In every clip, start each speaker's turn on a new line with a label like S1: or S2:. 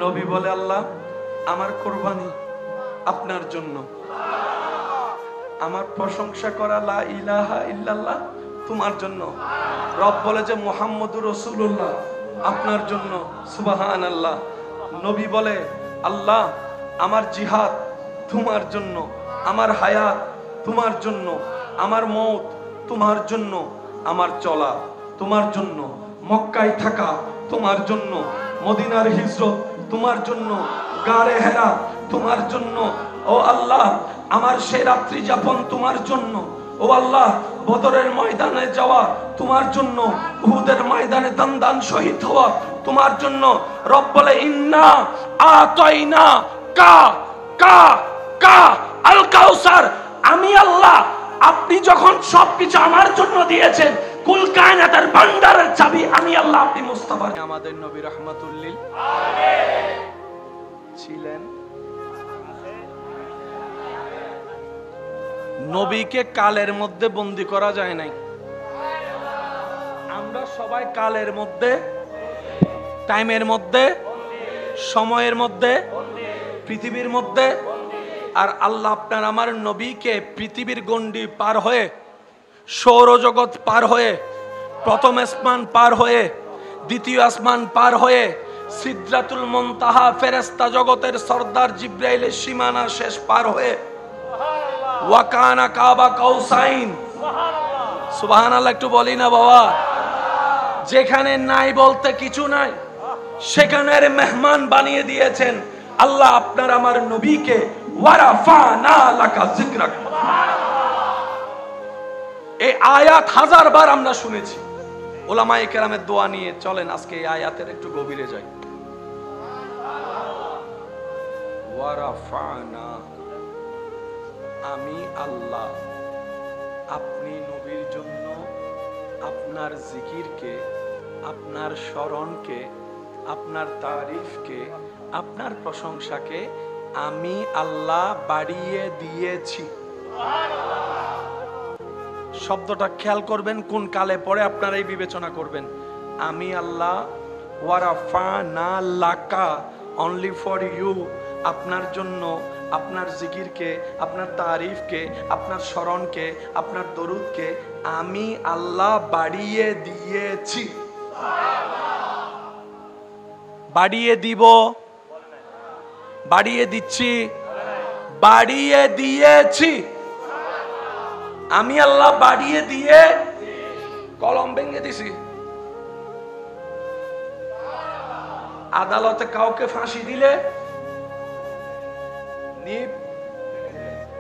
S1: নবী বলে, আল্লাহ আমার কোরবানি আপনার জন্য, আমার প্রশংসা করা লা ইলাহা ইল্লাল্লাহ তোমার জন্য। রব বলে যে মুহাম্মদুর রাসূলুল্লাহ আপনার জন্য, সুবহানাল্লাহ। নবী বলে, আল্লাহ আমার জিহাদ তোমার জন্য, আমার হায়াত তোমার জন্য, আমার মওত তোমার জন্য, আমার চলা তোমার জন্য, মক্কায় থাকা তোমার জন্য, মদিনার হিজরত তোমার জন্য, গারে হেরা তোমার জন্য। ও আল্লাহ আমার সেই রাত্রি যাপন তোমার জন্য। ও আল্লাহ বদরের ময়দানে যাওয়া তোমার জন্য, উহুদের ময়দানে দান শহীদ হওয়া তোমার জন্য। রব বলে, ইন্না আতাইনা কা কা কা আল কাউসার। আমি আল্লাহ, আপনি যখন সবকিছু আমার জন্য দিয়েছেন, কুল কায়নাতের ভান্ডারের চাবি আমি আল্লাহ, আপনি মুস্তাফা। আমাদের নবী রাহমাতুল লিল আলামিন ছিলেন। নবীকে কালের মধ্যে বন্দী করা যায় নাই। আমরা সবাই কালের মধ্যে, টাইমের মধ্যে, সময়ের মধ্যে, পৃথিবীর মধ্যে। আর আল্লাহ আপনার আমার নবীকে পৃথিবীর গণ্ডি পার হয়ে, সৌরজগৎ পার হয়ে, প্রথম আসমান পার হয়ে, দ্বিতীয় আসমান পার হয়ে, সিদরাতুল মুনতাহা ফেরেশতা জগতের সরদার জিবরাইলের সীমানা শেষ পার হয়ে, ওয়াকানা কাবা কাউসাইন, সুবহানাল্লাহ একটু বলি না বাবা। যেখানে নাই বলতে কিছু নাই, সেখানের মেহমান বানিয়ে দিয়েছেন আল্লাহ আপনার আমার নবীকে। ওয়ারাফানা লাকা যিকরাক, এই আয়াত হাজারবার আমরা শুনেছি। উলামায়ে কেরামের দোয়া নিয়ে চলেন আজকে এই আয়াতের একটু গভীরে যাই। ওয়ারাফানা, আমি আল্লাহ আপনি নবীর জন্য আপনার জিকিরকে, আপনার স্মরণকে, আপনার তারিফকে, আপনার প্রশংসাকে আমি আল্লাহ বাড়িয়ে দিয়েছি। শব্দটা খেয়াল করবেন, কোন কালে পড়ে আপনারা এই বিবেচনা করবেন। আমি আল্লাহ ওয়ারাফানা লাকা, অনলি ফর ইউ, আপনার জন্য আপনার জিকিরকে, আপনার তারিফকে, আপনার স্মরণকে, আপনার দরুদকে আমি আল্লাহ বাড়িয়ে দিয়েছি। বাড়িয়ে দিব, বাড়িয়ে দিচ্ছি, বাড়িয়ে দিয়েছি। আমি আল্লাহ বাড়িয়ে দিয়ে কলম ভেঙে দিছি। আদালতে কাউকে ফাঁসি দিলে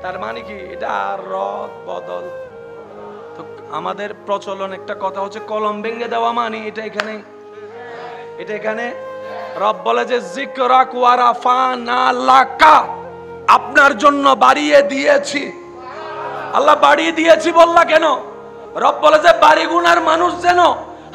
S1: তার মানে কি এটা রদ বদল। তো আমাদের প্রচলন একটা কথা হচ্ছে কলম ভেঙে দেওয়া, মানে এটা এখানে রব বলে যে যিকরাক ওয়ারাফানা লাকা, আপনার জন্য বাড়িয়ে দিয়েছি। আল্লাহ বাড়িয়ে দিয়েছি বললা কেন? রব বলে যে বাড়ি গুনার মানুষ যেন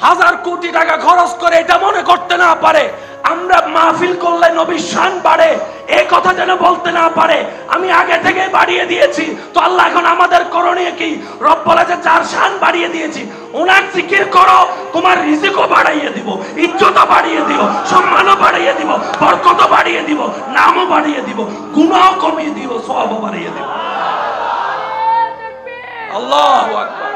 S1: হাজার কোটি টাকা খরচ করে এটা মনে করতে না পারে আমরা মাহফিল করলে নবীর শান বাড়ে, এই কথা যেন বলতে না পারে আমি আগে থেকে বাড়িয়ে দিয়েছি। তো আল্লাহ এখন আমাদের করণীয় কি? রব বলে যে যার শান বাড়িয়ে দিয়েছি ওনার জিকির করো, তোমার রিজিকও বাড়িয়ে দিব, ইজ্জতও বাড়িয়ে দিব, সম্মানও বাড়িয়ে দিব, বরকতও বাড়িয়ে দিব, নামও বাড়িয়ে দিব, গুনাহও কমিয়ে দিব, সওয়াবও বাড়িয়ে দিব। আল্লাহু আকবার।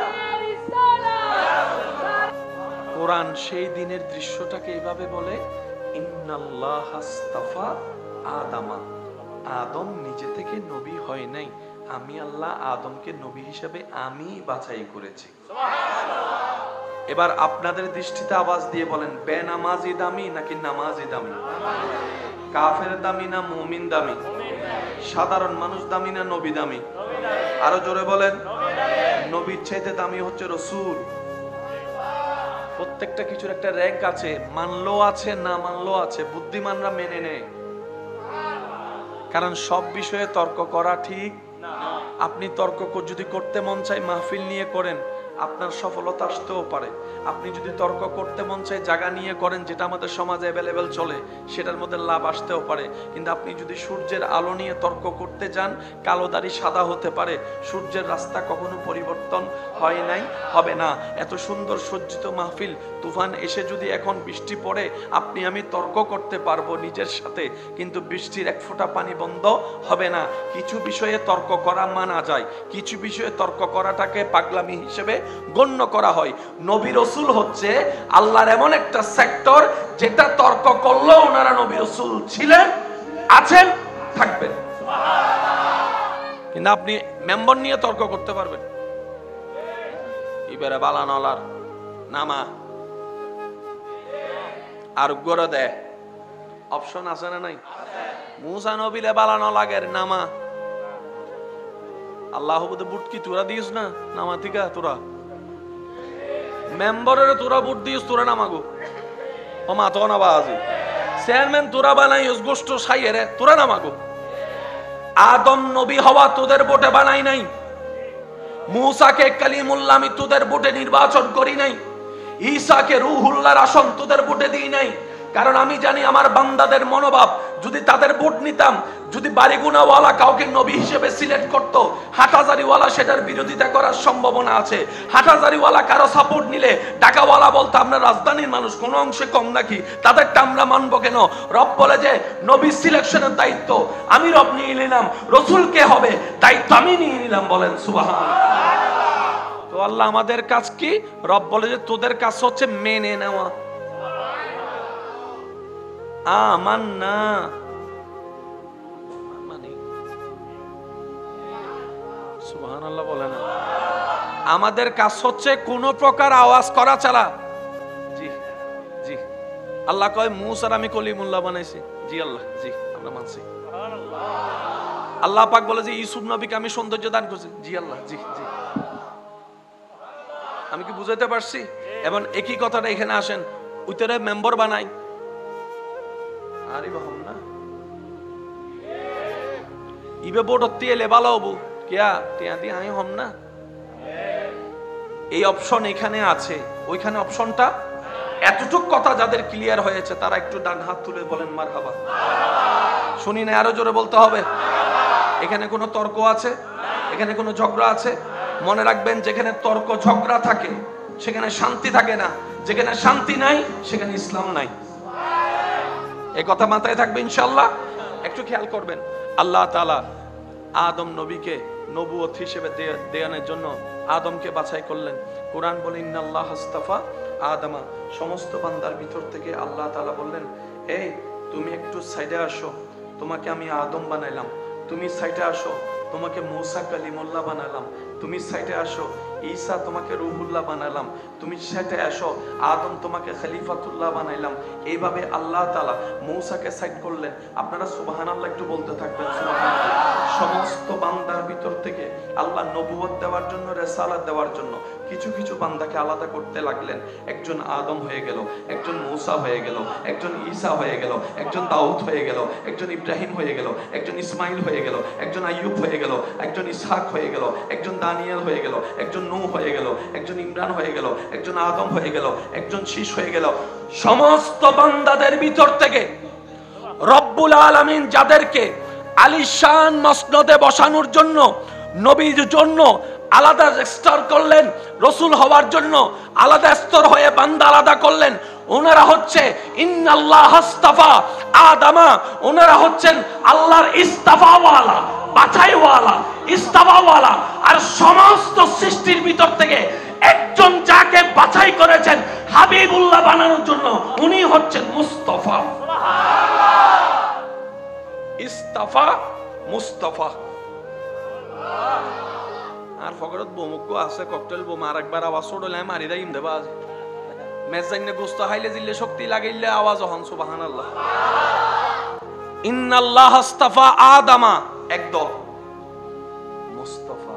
S1: কোরআন সেই দিনের দৃশ্যটাকে এইভাবে বলে, ইন্নাল্লাহাস্তাফা আদামা, আদম নিজে থেকে নবী হয় নাই, আমি আল্লাহ আদমকে নবী হিসেবে আমি বাছাই করেছি। এবার আপনাদের দৃষ্টিতে আওয়াজ দিয়ে বলেন, বেনামাজি দামি নাকি নামাজি দামি? কাফের দামি না মুমিন দামি? সাধারণ মানুষ দামি না নবী দামি? আরো জোরে বলেন। নবীর চাইতে দামি হচ্ছে রাসূল। প্রত্যেকটা কিছুর একটা র‍্যাঙ্ক আছে, মানলো আছে না মানলো আছে, বুদ্ধিমানরা মেনে নেয়। কারণ সব বিষয়ে তর্ক করা ঠিক না। আপনি তর্ক যদি করতে মন চায় মাহফিল নিয়ে করেন, আপনার সফলতা আসতেও পারে। আপনি যদি তর্ক করতে মন চায় জায়গা নিয়ে করেন, যেটা আমাদের সমাজে অ্যাভেলেবেল চলে, সেটার মধ্যে লাভ আসতেও পারে। কিন্তু আপনি যদি সূর্যের আলো নিয়ে তর্ক করতে যান, কালো দাড়ি সাদা হতে পারে। সূর্যের রাস্তা কখনো পরিবর্তন হয় নাই, হবে না। এত সুন্দর সজ্জিত মাহফিল, তুফান এসে যদি এখন বৃষ্টি পড়ে, আপনি আমি তর্ক করতে পারবো নিজের সাথে, কিন্তু বৃষ্টির এক ফোঁটা পানি বন্ধ হবে না। কিছু বিষয়ে তর্ক করা মানা যায়, কিছু বিষয়ে তর্ক করাটাকে পাগলামি হিসেবে গণ্য করা হয়। নবী রাসূল হচ্ছে আল্লাহর এমন একটা সেক্টর, যেটা তর্ক করলেও ওনারা নবী রাসূল ছিলেন, আছেন, থাকবেন। কিন্তু আপনি মেম্বার নিয়ে তর্ক করতে পারবেন? এবারে বালানলার নামা আর গড়ে দেয়, অপশন আছে না নাই? মুসা নবীরে বালানো লাগের নামা, আল্লাহ বুট কি তোরা দিস না নামা থেকে? তোরা মেম্বারের তোরা বুট দিস, তোরা নামাগো ও মা তো না বাজি চেয়ারম্যান তোরা বানাই গোষ্ঠ সাইয়েরে, তোরা নামাগো। আদম নবী হওয়া তোদের ভোটে বানাই নাই, মুসাকে কালিমুল্লাহ আমি তোদের ভোটে নির্বাচন করি নাই, ঈসাকে রূহুল্লাহর আসন তোদের ভোটে দিই নাই। কারণ আমি জানি আমার বান্দাদের মনোভাব, যদি তাদের ভোট নিতাম, যদি বাড়িগুনাওয়ালা কাউকে নবী হিসেবে সিলেক্ট করতো, হাটাজারিওয়ালা সেটার বিরোধিতা করার সম্ভাবনা আছে। হাটাজারিওয়ালা কারো সাপোর্ট নিলে টাকাওয়ালা বলতো আমরা রাজধানীর মানুষ, কোনো অংশে কম নাকি, তাদেরটা আমরা মানবো কেন? রব বলে যে নবী সিলেকশনের দায়িত্ব আমি রব নিয়ে নিলাম, রসুলকে হবে দায়িত্ব আমি নিয়ে নিলাম। বলেন সুবহানাল্লাহ। তো আল্লাহ আমাদের কাজ কি? রব বলে যে তোদের কাজ হচ্ছে মেনে নেওয়া। আমান্না মানে সুবহানাল্লাহ বলে না। আমাদের কাজ হচ্ছে কোন প্রকার আওয়াজ করা ছাড়া। জি জি, আল্লাহ কয় মুসার আমি কলিমুল্লাহ বানাইছি। জি আল্লাহ, জি আমরা মানছি। আল্লাহ পাক বলে যে ইউসুফ নবীকে আমি সৌন্দর্য দান করছি। জি আল্লাহ, জি জি। আমি কি বুঝাইতে পারছি? এবং একই কথাটা এখানে আসেন, উত্তরে মেম্বার বানাই আরে বাহম না ইবে বোটতি এলে ভালো হবো কিয়া টিয়া দি আই হম না। এই অপশন এখানে আছে, ওইখানে অপশনটা। এতটুক কথা যাদের ক্লিয়ার হয়েছে তারা একটু ডান হাত তুলে বলেন মারহাবা। শুনি না, আরো জোরে বলতে হবে। এখানে কোনো তর্ক আছে? এখানে কোনো ঝগড়া আছে? মনে রাখবেন, যেখানে তর্ক ঝগড়া থাকে সেখানে শান্তি থাকে না, যেখানে শান্তি নাই সেখানে ইসলাম নাই। এই কথা মাথায় থাকবে ইনশাআল্লাহ। একটু খেয়াল করবেন, আল্লাহ তাআলা আদম নবীকে নবুয়ত হিসেবে দেয়ানোর জন্য আদমকে বাছাই করলেন। কোরআন বলে ইন্নাল্লাহ আস্তাফা আদমা, সমস্ত বান্দার ভিতর থেকে আল্লাহ তাআলা বললেন, এই তুমি একটু সাইডে আসো, তোমাকে আমি আদম বানাইলাম। তুমি সাইডে আসো, তোমাকে মুসা কালিমুল্লাহ বানালাম। তুমি সাইডে আসো, ঈসা তোমাকে রূহুল্লাহ বানালাম। তুমি সাইডে আসো, আদম তোমাকে খলিফাতুল্লাহ বানাইলাম। এইভাবে আল্লাহ তাআলা মুসাকে সাইড করলেন। আপনারা সুবহানাল্লাহ একটু বলতে থাকবেন সুবহানাল্লাহ। সমস্ত বান্দার ভিতর থেকে আল্লাহ নবুয়ত দেওয়ার জন্য, রিসালাত দেওয়ার জন্য কিছু কিছু বান্দাকে আলাদা করতে লাগলেন। একজন আদম হয়ে গেল, একজন মুসা হয়ে গেল, একজন ঈসা হয়ে গেল, একজন দাউদ হয়ে গেল, একজন ইব্রাহিম হয়ে গেল, একজন ইসমাইল হয়ে গেল, একজন আইয়ুব হয়ে গেল, একজন ইসহাক হয়ে গেল, একজন দানিয়েল হয়ে গেল, একজন নূহ হয়ে গেল, একজন ইমরান হয়ে গেল, একজন আদম হয়ে গেল, একজন শীষ হয়ে গেল। সমস্ত বান্দাদের ভিতর থেকে রব্বুল আলামিন যাদেরকে আলিশান মসনদে বসানোর জন্য, নবীর জন্য আলাদা স্তর করলেন, রসুল হওয়ার জন্য আলাদা স্তর হয়ে বান্দা আলাদা করলেন, ওনারা হচ্ছে ইন্নাল্লাহ আস্তাফা আদামা। ওনারা হচ্ছেন আল্লাহর ইস্তাফাওয়ালা, বাছাইওয়ালা, ইস্তাফাওয়ালা। আর সমস্ত সৃষ্টির ভিতর থেকে একজন যাকে বাছাই করেছেন হাবিবুল্লাহ বানানোর জন্য, উনি হচ্ছেন মুস্তাফা। ইস্তাফা মুস্তাফা। আর ফকরত বোমুক আছে, ককটেল বোম আর একবার আওয়াজ ছোড়লে মারি দাইম দেবা। আজ মেজাইনে গোস্ত হাইলে জিল্লে শক্তি লাগাইলে আওয়াজ হন সুবহানাল্লাহ। ইন্নাল্লাহ আস্তাফা আদামা, একদল মুস্তাফা।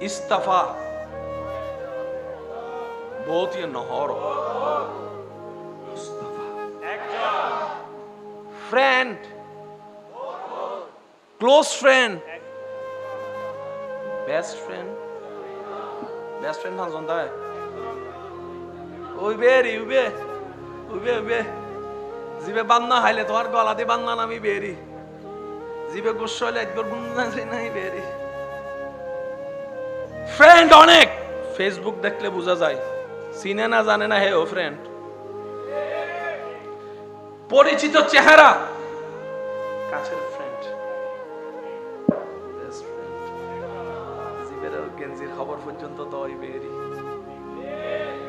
S1: ইস্তাফা বহুত ই নহর Mustafa. Friend close friend, best friend, best friend হাজন তাই উইবে রি উইবে উইবে উইবে জিবে বান্না হাইলে তোমার গলাতে বান্না নামি বেরি জিবে গোস্ব হইলে একবার গুন্না নাই বেরি। ফ্রেন্ড অনেক, ফেসবুক দেখলে বোঝা যায়, চিনে না জানে না হে ও ফ্রেন্ড। পরিচিত চেহারা কাছের ফ্রেন্ড, বেস্ট ফ্রেন্ড। জিবের গেঞ্জির খবর পর্যন্ত দই বেরি।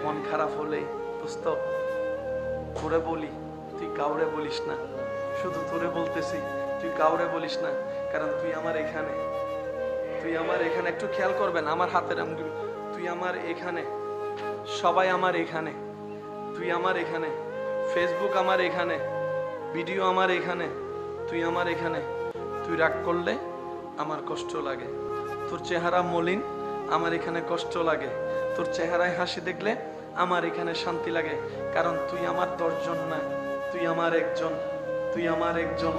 S1: মন খারাপ হলে দোস্ত তোরে বলি, তুই কাউরে বলিস না, শুধু তোরে বলতেছি, তুই কাউরে বলিস না, কারণ তুই আমার এখানে, তুই আমার এখানে। একটু খেয়াল করবেন আমার হাতের আঙ্গুল, তুই আমার এখানে, সবাই আমার এখানে, তুই আমার এখানে, ফেসবুক আমার এখানে, ভিডিও আমার এখানে, তুই আমার এখানে। তুই রাগ করলে আমার কষ্ট লাগে, তোর চেহারা মলিন আমার এখানে কষ্ট লাগে, তোর চেহারায় হাসি দেখলে আমার এখানে শান্তি লাগে, কারণ তুই আমার 10 জন না, তুই আমার একজন, তুই আমার একজন,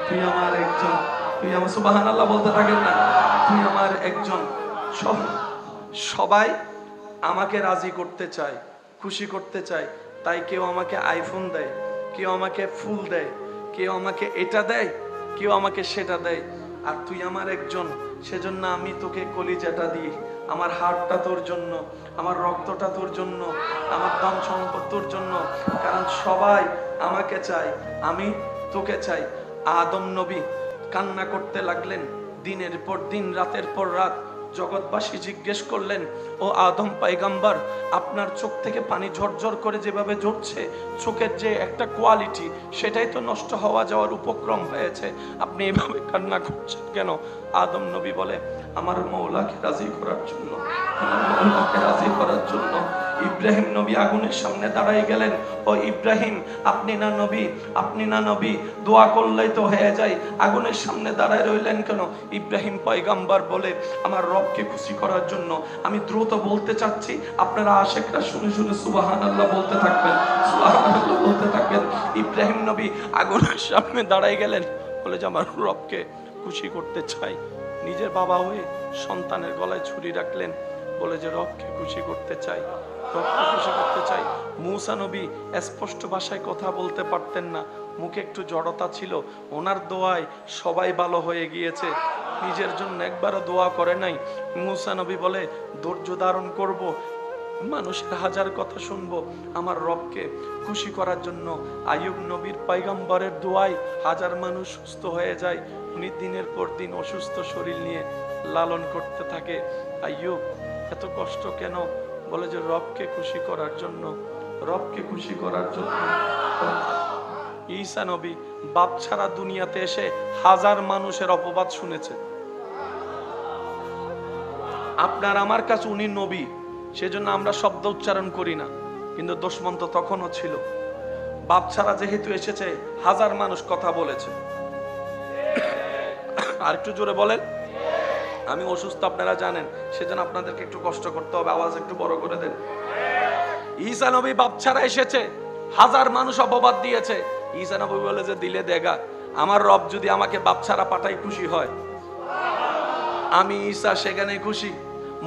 S1: তুই আমার একজন, তুই আমার, সুবহানাল্লাহ বলতে থাকেন না, তুই আমার একজন। সবাই আমাকে রাজি করতে চায়, খুশি করতে চায়, তাই কেউ আমাকে আইফোন দেয়, কেউ আমাকে ফুল দেয়, কেউ আমাকে এটা দেয়, কেউ আমাকে সেটা দেয়, আর তুই আমার একজন, সেজন্য আমি তোকে কলিজাটা দিই, আমার হাড়টা তোর জন্য, আমার রক্তটা তোর জন্য, আমার ধন সম্পদ তোর জন্য, কারণ সবাই আমাকে চায়, আমি তোকে চাই। আদম নবী কান্না করতে লাগলেন, দিনের পর দিন, রাতের পর রাত। জগৎবাসী জিজ্ঞেস করলেন, ও আদম পয়গম্বর, আপনার চোখ থেকে পানি ঝরঝর করে যেভাবে ঝরছে, চোখের যে একটা কোয়ালিটি সেটাই তো নষ্ট হওয়া যাওয়ার উপক্রম হয়েছে, আপনি এভাবে কান্না করছেন কেন? আদম নবী বলে, আমার মওলাকে রাজি করার জন্য, আমার মওলাকে রাজি করার জন্য। ইব্রাহিম নবী আগুনের সামনে দাঁড়াই গেলেন, ও ইব্রাহিম, আপনি না নবী, আপনি না নবী, দোয়া করলেই তো হয়ে যায়, আগুনের সামনে দাঁড়ায় রইলেন কেন? ইব্রাহিম পয়গম্বর বলে, আমার রবকে খুশি করার জন্য। আমি দ্রুত বলতে চাচ্ছি, আপনারা আশেকরা শুনে শুনে সুবহানাল্লাহ বলতে থাকবেন, সুবহানাল্লাহ বলতে থাকবেন। ইব্রাহিম নবী আগুনের সামনে দাঁড়াই গেলেন, বলে যে আমার রবকে খুশি করতে চাই। নিজের বাবা হয়ে সন্তানের গলায় ছুরি রাখলেন, বলে যে রবকে খুশি করতে চাই, রবকে খুশি করতে চাই। মূসা নবী স্পষ্ট ভাষায় কথা বলতে পারতেন না, মুখে একটু জড়তা ছিল, ওনার দোয়ায় সবাই ভালো হয়ে গিয়েছে, নিজের জন্য একবারও দোয়া করে নাই। মূসা নবী বলে, ধৈর্য ধারণ করব, মানুষের হাজার কথা শুনবো, আমার রবকে খুশি করার জন্য। আইয়ুব নবীর পয়গম্বরের দোয়ায় হাজার মানুষ সুস্থ হয়ে যায়, উনি দিনের পর দিন অসুস্থ শরীর নিয়ে লালন করতে থাকে। আইয়ুব এত কষ্ট কেন? বলে যে রবকে খুশি করার জন্য, রবকে খুশি করার জন্য। ঈসা নবী বাপ ছাড়া দুনিয়াতে এসে হাজার মানুষের অপবাদ শুনেছে। আপনার আমার কাছে উনি নবী, সেজন্য আমরা শব্দ উচ্চারণ করি না, কিন্তু দুশমন তো তখনও ছিল। বাপ ছাড়া যেহেতু এসেছে, হাজার মানুষ কথা বলেছে। আর একটু জোরে বলেন। আমি অসুস্থ আপনারা জানেন, সেজন্য আপনাদেরকে একটু কষ্ট করতে হবে, আওয়াজ একটু বড় করে দেন। ঈসা নবী বাপ ছাড়া এসেছে, হাজার মানুষ অপবাদ দিয়েছে। ঈসা নবী বলে যে দিলে দেগা, আমার রব যদি আমাকে বাপ ছাড়া পাঠাই খুশি হয়, আমি ঈসা সেখানে খুশি।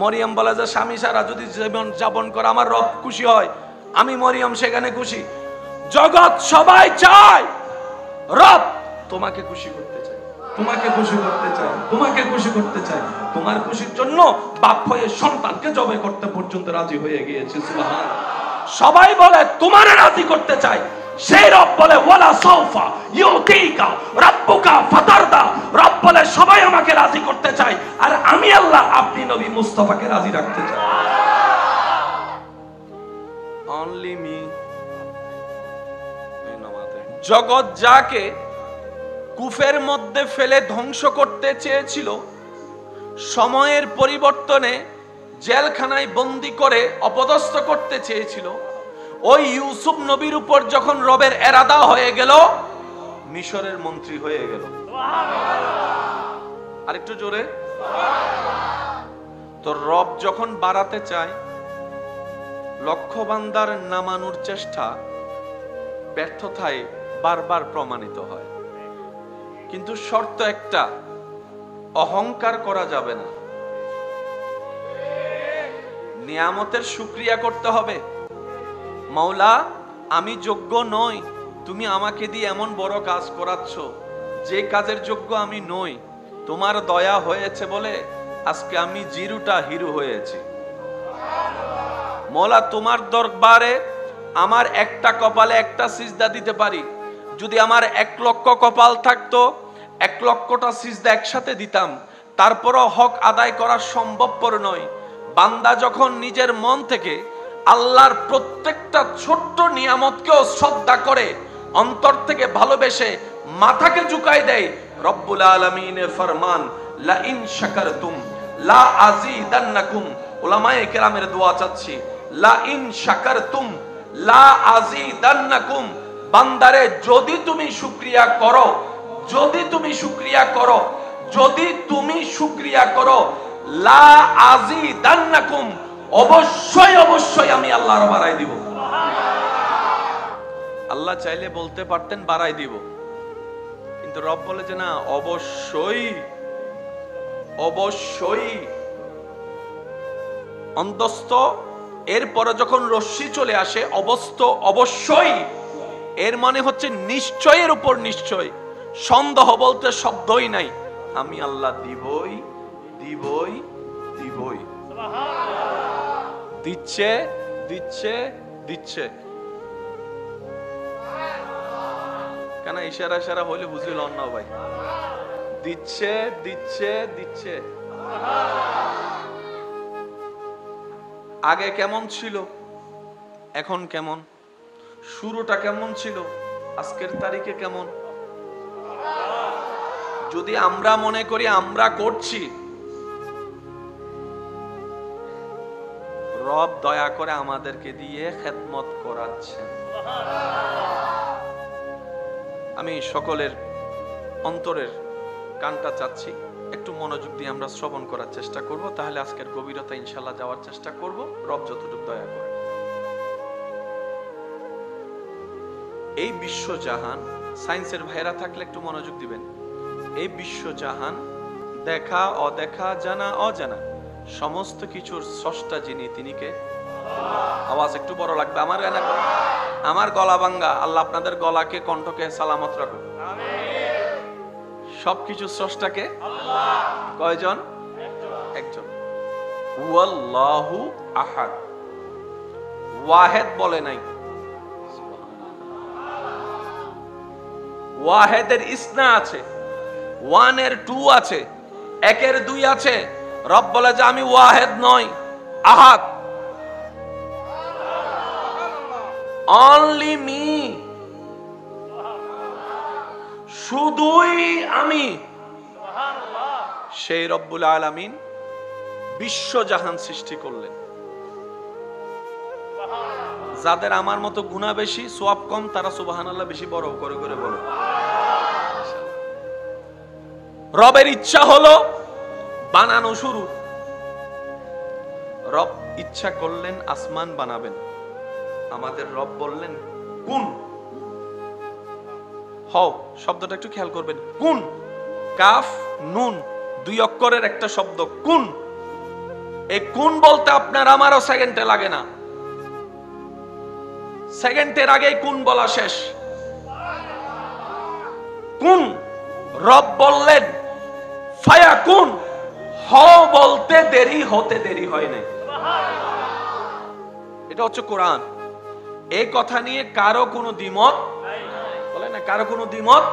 S1: মরিয়ম বলে যে স্বামী ছাড়া যদি জীবন যাপন করে আমার রব খুশি হয়, আমি মরিয়ম সেখানে খুশি। জগৎ সবাই চায় রব তোমাকে খুশি করতে চায়, তোমাকে খুশি করতে চায়, তোমাকে খুশি করতে চায়। তোমার খুশির জন্য বাপ হয়ে সন্তানকে জবাই করতে পর্যন্ত রাজি হয়ে গিয়েছে। সুবহান। সবাই বলে তোমারে রাজি করতে চায়, সেই রব বলে ওয়ালা সাউফা ইউতিকা রাব্বুকা ফাতারদা। রব বলে সবাই আমাকে রাজি করতে চায়, আর আমি আল্লাহ আপনি নবী মুস্তাফাকে রাজি রাখতে চাই। Only me. জগৎ যাকে কুফের মধ্যে ফেলে ধ্বংস করতে চেয়েছিল, সময়ের পরিবর্তনে জেলখানায় বন্দী করে অপদস্থ করতে চেয়েছিল, ওই ইউসুফ নবীর উপর যখন রবের এরাদা হয়ে গেল, মিশরের মন্ত্রী হয়ে গেল। আরেকটু জোরে। তো রব যখন বাড়াতে চায়, লক্ষ বান্দার নামানোর চেষ্টা ব্যর্থতায় বারবার প্রমাণিত হয়। কিন্তু শর্ত একটা, অহংকার করা যাবে না, নিয়ামতের শুকরিয়া করতে হবে। মাওলা, আমি যোগ্য নই, তুমি আমাকে দিয়ে এমন বড় কাজ করাচ্ছ যে কাজের যোগ্য আমি নই, তোমার দয়া হয়েছে বলে আজকে আমি জিরুটা হিরো হয়েছি। মাওলা, তোমার দরবারে আমার একটা কপালে একটা সিজদা দিতে পারি, যদি আমার 1 লক্ষ কপাল থাকতো 1 লক্ষটা সিজদা একসাথে দিতাম, তারপরও হক আদায় করা সম্ভবপর নয়। বান্দা যখন নিজের মন থেকে আল্লাহর প্রত্যেকটা ছোট্ট নিয়ামতকেও শ্রদ্ধা করে, অন্তর থেকে ভালোবেসে মাথাকে ঝুঁকাই দেয়, রব্বুল আলামিনের ফরমান লা ইন শাকারতুম লা আযীদান্নাকুম। উলামায়ে কেরামের দোয়া চাচ্ছি, লা ইন শাকারতুম লা আযীদান্নাকুম। বান্দারে, যদি তুমি শুকরিয়া করো, যদি তুমি শুকরিয়া করো, যদি তুমি শুকরিয়া করো, লা আযীদান্নাকুম, অবশ্যই অবশ্যই আমি আল্লাহর বাড়াই দিব। আল্লাহ চাইলে বলতে পারতেন বাড়াই দিব, কিন্তু রব বলে যে না, অবশ্যই অবশ্যই। অন্তস্থ এরপরে যখন রশ্মি চলে আসে অবস্থ অবশ্যই, এর মানে হচ্ছে নিশ্চয়ের উপর নিশ্চয়, সন্দেহ বলতে শব্দই নাই। আমি আল্লাহ দিবই দিবই দিবই, দিচ্ছে দিচ্ছে দিচ্ছে। কেন ইশারা ইশারা হইলে বুঝিল না ভাই, দিচ্ছে দিচ্ছে দিচ্ছে। আগে কেমন ছিল, এখন কেমন, শুরুটা কেমন ছিল, আজকের তারিখে কেমন। যদি আমরা মনে করি আমরা করছি, রব দয়া করে আমাদেরকে দিয়ে খেদমত করাচ্ছেন। আমি সকলের অন্তরের কানটা চাচ্ছি, একটু মনোযোগ দিয়ে আমরা শ্রবণ করার চেষ্টা করব, তাহলে আজকের গভীরতা ইনশাআল্লাহ যাওয়ার চেষ্টা করব, রব যতটুকু দয়া করে। এই বিশ্বজাহান, সায়েন্সের ভাইরা থাকলে একটু মনোযোগ দিবেন। এই বিশ্বজাহান, দেখা অদেখা জানা অজানা সমস্ত কিছুর স্রষ্টা যিনি, তিনি কে? আওয়াজ একটু বড় লাগবে, আমার গলা ভাঙ্গা। আল্লাহ আপনাদের গলাকে কণ্ঠকে সালামত রাখুন। সবকিছু স্রষ্টাকে কয়জন? একজন। ওয়াল্লাহু আহাদ, ওয়াহেদ বলে নাই। ওয়াহেদের ইসনা আছে, 1 এর 2 আছে, 1 এর 2 আছে। রব বলে যে আমি ওয়াহেদ নই, আহাদ। অনলি মি, শুধুই আমি। সেই রব্বুল আলামিন বিশ্বজাহান সৃষ্টি করলেন। যাদের আমার মতো গুনাহ বেশি, সওয়াব কম, তারা সুবহানাল্লাহ বেশি বড় করে করে বলো। রবের ইচ্ছা হলো বানানো শুরু। রব ইচ্ছা করলেন আসমান বানাবেন, আমাদের রব বললেন কুন হও। শব্দটা একটু খেয়াল করবেন, কুন, কাফ নুন 2 অক্ষরের একটা শব্দ কুন। এই কুন বলতে আপনার আমারও সেকেন্ডে লাগে না, সেকেন্ডের আগেই কুন বলা শেষ। কুন, রব বললেন ফায়াকুন, হও বলতে দেরি, হতে দেরি হয় না। এটা হচ্ছে কোরআন। এই কথা নিয়ে কারো কোনো দ্বিমত, বলে না কারো কোনো দ্বিমত।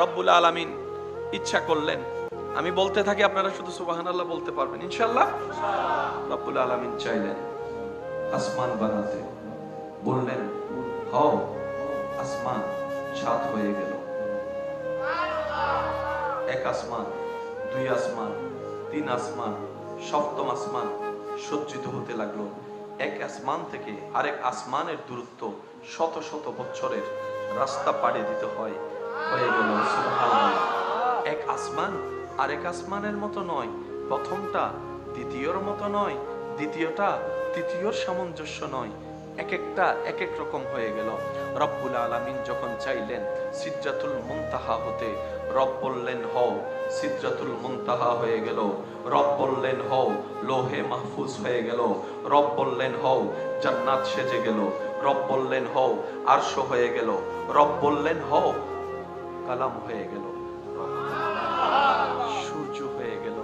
S1: রব্বুল আলামিন ইচ্ছা করলেন, আমি বলতে থাকি আপনারা শুধু সুবহানাল্লাহ বলতে পারবেন ইনশাআল্লাহ। রব্বুল আলামিন চাইলেন আসমান বানাতে, বললেন হও, আসমান 7 হয়ে গেল। 1 আসমান, 2 আসমান, 3 আসমান, 7ম আসমান সজ্জিত হতে লাগলো। 1 আসমান থেকে আরেক আসমানের দূরত্ব শত শত বছরের রাস্তা পাড়ি দিতে হয়। হয়ে গেল সুবহানাল্লাহ। 1 আসমান আরেক আসমানের মতো নয়, প্রথমটা দ্বিতীয়র মতো নয়, দ্বিতীয়টা তৃতীয়র সামঞ্জস্য নয়, এক একটা এক এক রকম হয়ে গেল। রব্বুল আলামিন যখন চাইলেন সিদরাতুল মুনতাহা হতে রব বললেন হও সিদরাতুল মুনতাহা হয়ে গেল, রব বললেন হও লোহে মাহফুজ হয়ে গেল, রব বললেন হও জান্নাত সেজে গেল, রব বললেন হও আরশ হয়ে গেল, রব বললেন হও কালাম হয়ে গেল, সূর্য হয়ে গেল,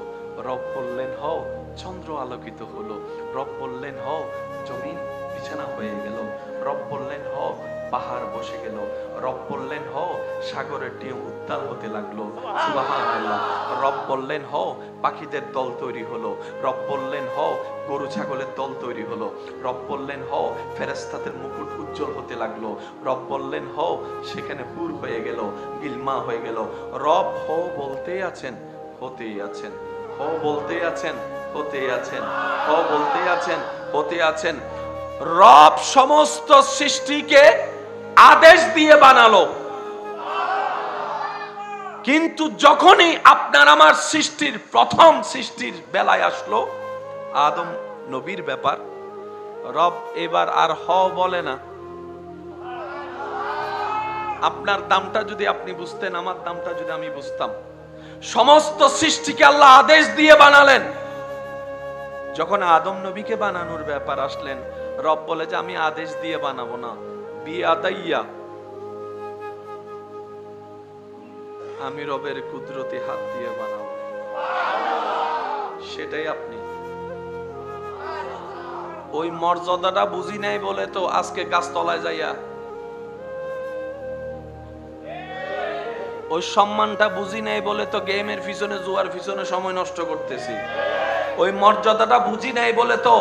S1: রব বললেন হও চন্দ্র আলোকিত হলো, রব বললেন হও জমিন বিছানা হয়ে গেল, রব বললেন হও পাহাড় বসে গেল, রব বললেন হও সাগরের ঢেউ উত্তাল হতে লাগলো, সুবহানাল্লাহ। রব বললেন হও পাখিদের দল তৈরি হলো, রব বললেন হও গরু ছাগলের দল তৈরি হলো, রব বললেন হও ফেরেশতাদের মুকুট উজ্জ্বল হতে লাগলো, রব বললেন হও সেখানে হুর হয়ে গেল, গিলমা হয়ে গেল। রব হও বলতেই আছেন, হতেই আছেন, হও বলতেই আছেন, হতেই আছেন, হও বলতেই আছেন, হতে আছেন। রব সমস্ত সৃষ্টিকে আদেশ দিয়ে বানালো, কিন্তু যখনই আপনার আমার সৃষ্টির প্রথম সৃষ্টির বেলায় আসলো আদম নবীর ব্যাপার, রব এবার আর হ বলে না। আপনার দামটা যদি আপনি বুঝতেন, আমার দামটা যদি আমি বুঝতাম, সমস্ত সৃষ্টিকে আল্লাহ আদেশ দিয়ে বানালেন। যখন আদম নবীকে বানানোর ব্যাপার আসলেন, রব বলে যে আমি আদেশ দিয়ে বানাবো না, বিয়াদাইয়া, আমি রবের কুদরতি হাত দিয়ে বানাবো। সেটাই আপনি ওই মর্যাদাটা বুঝি নাই বলে তো আজকে গাছতলায় যাইয়া, ওই সম্মানটা বুঝি নাই বলে তো গেমের পিছনে জুয়ার পিছনে সময় নষ্ট করতেছি, ওই মর্যাদাটা বুঝি নাই বলে তো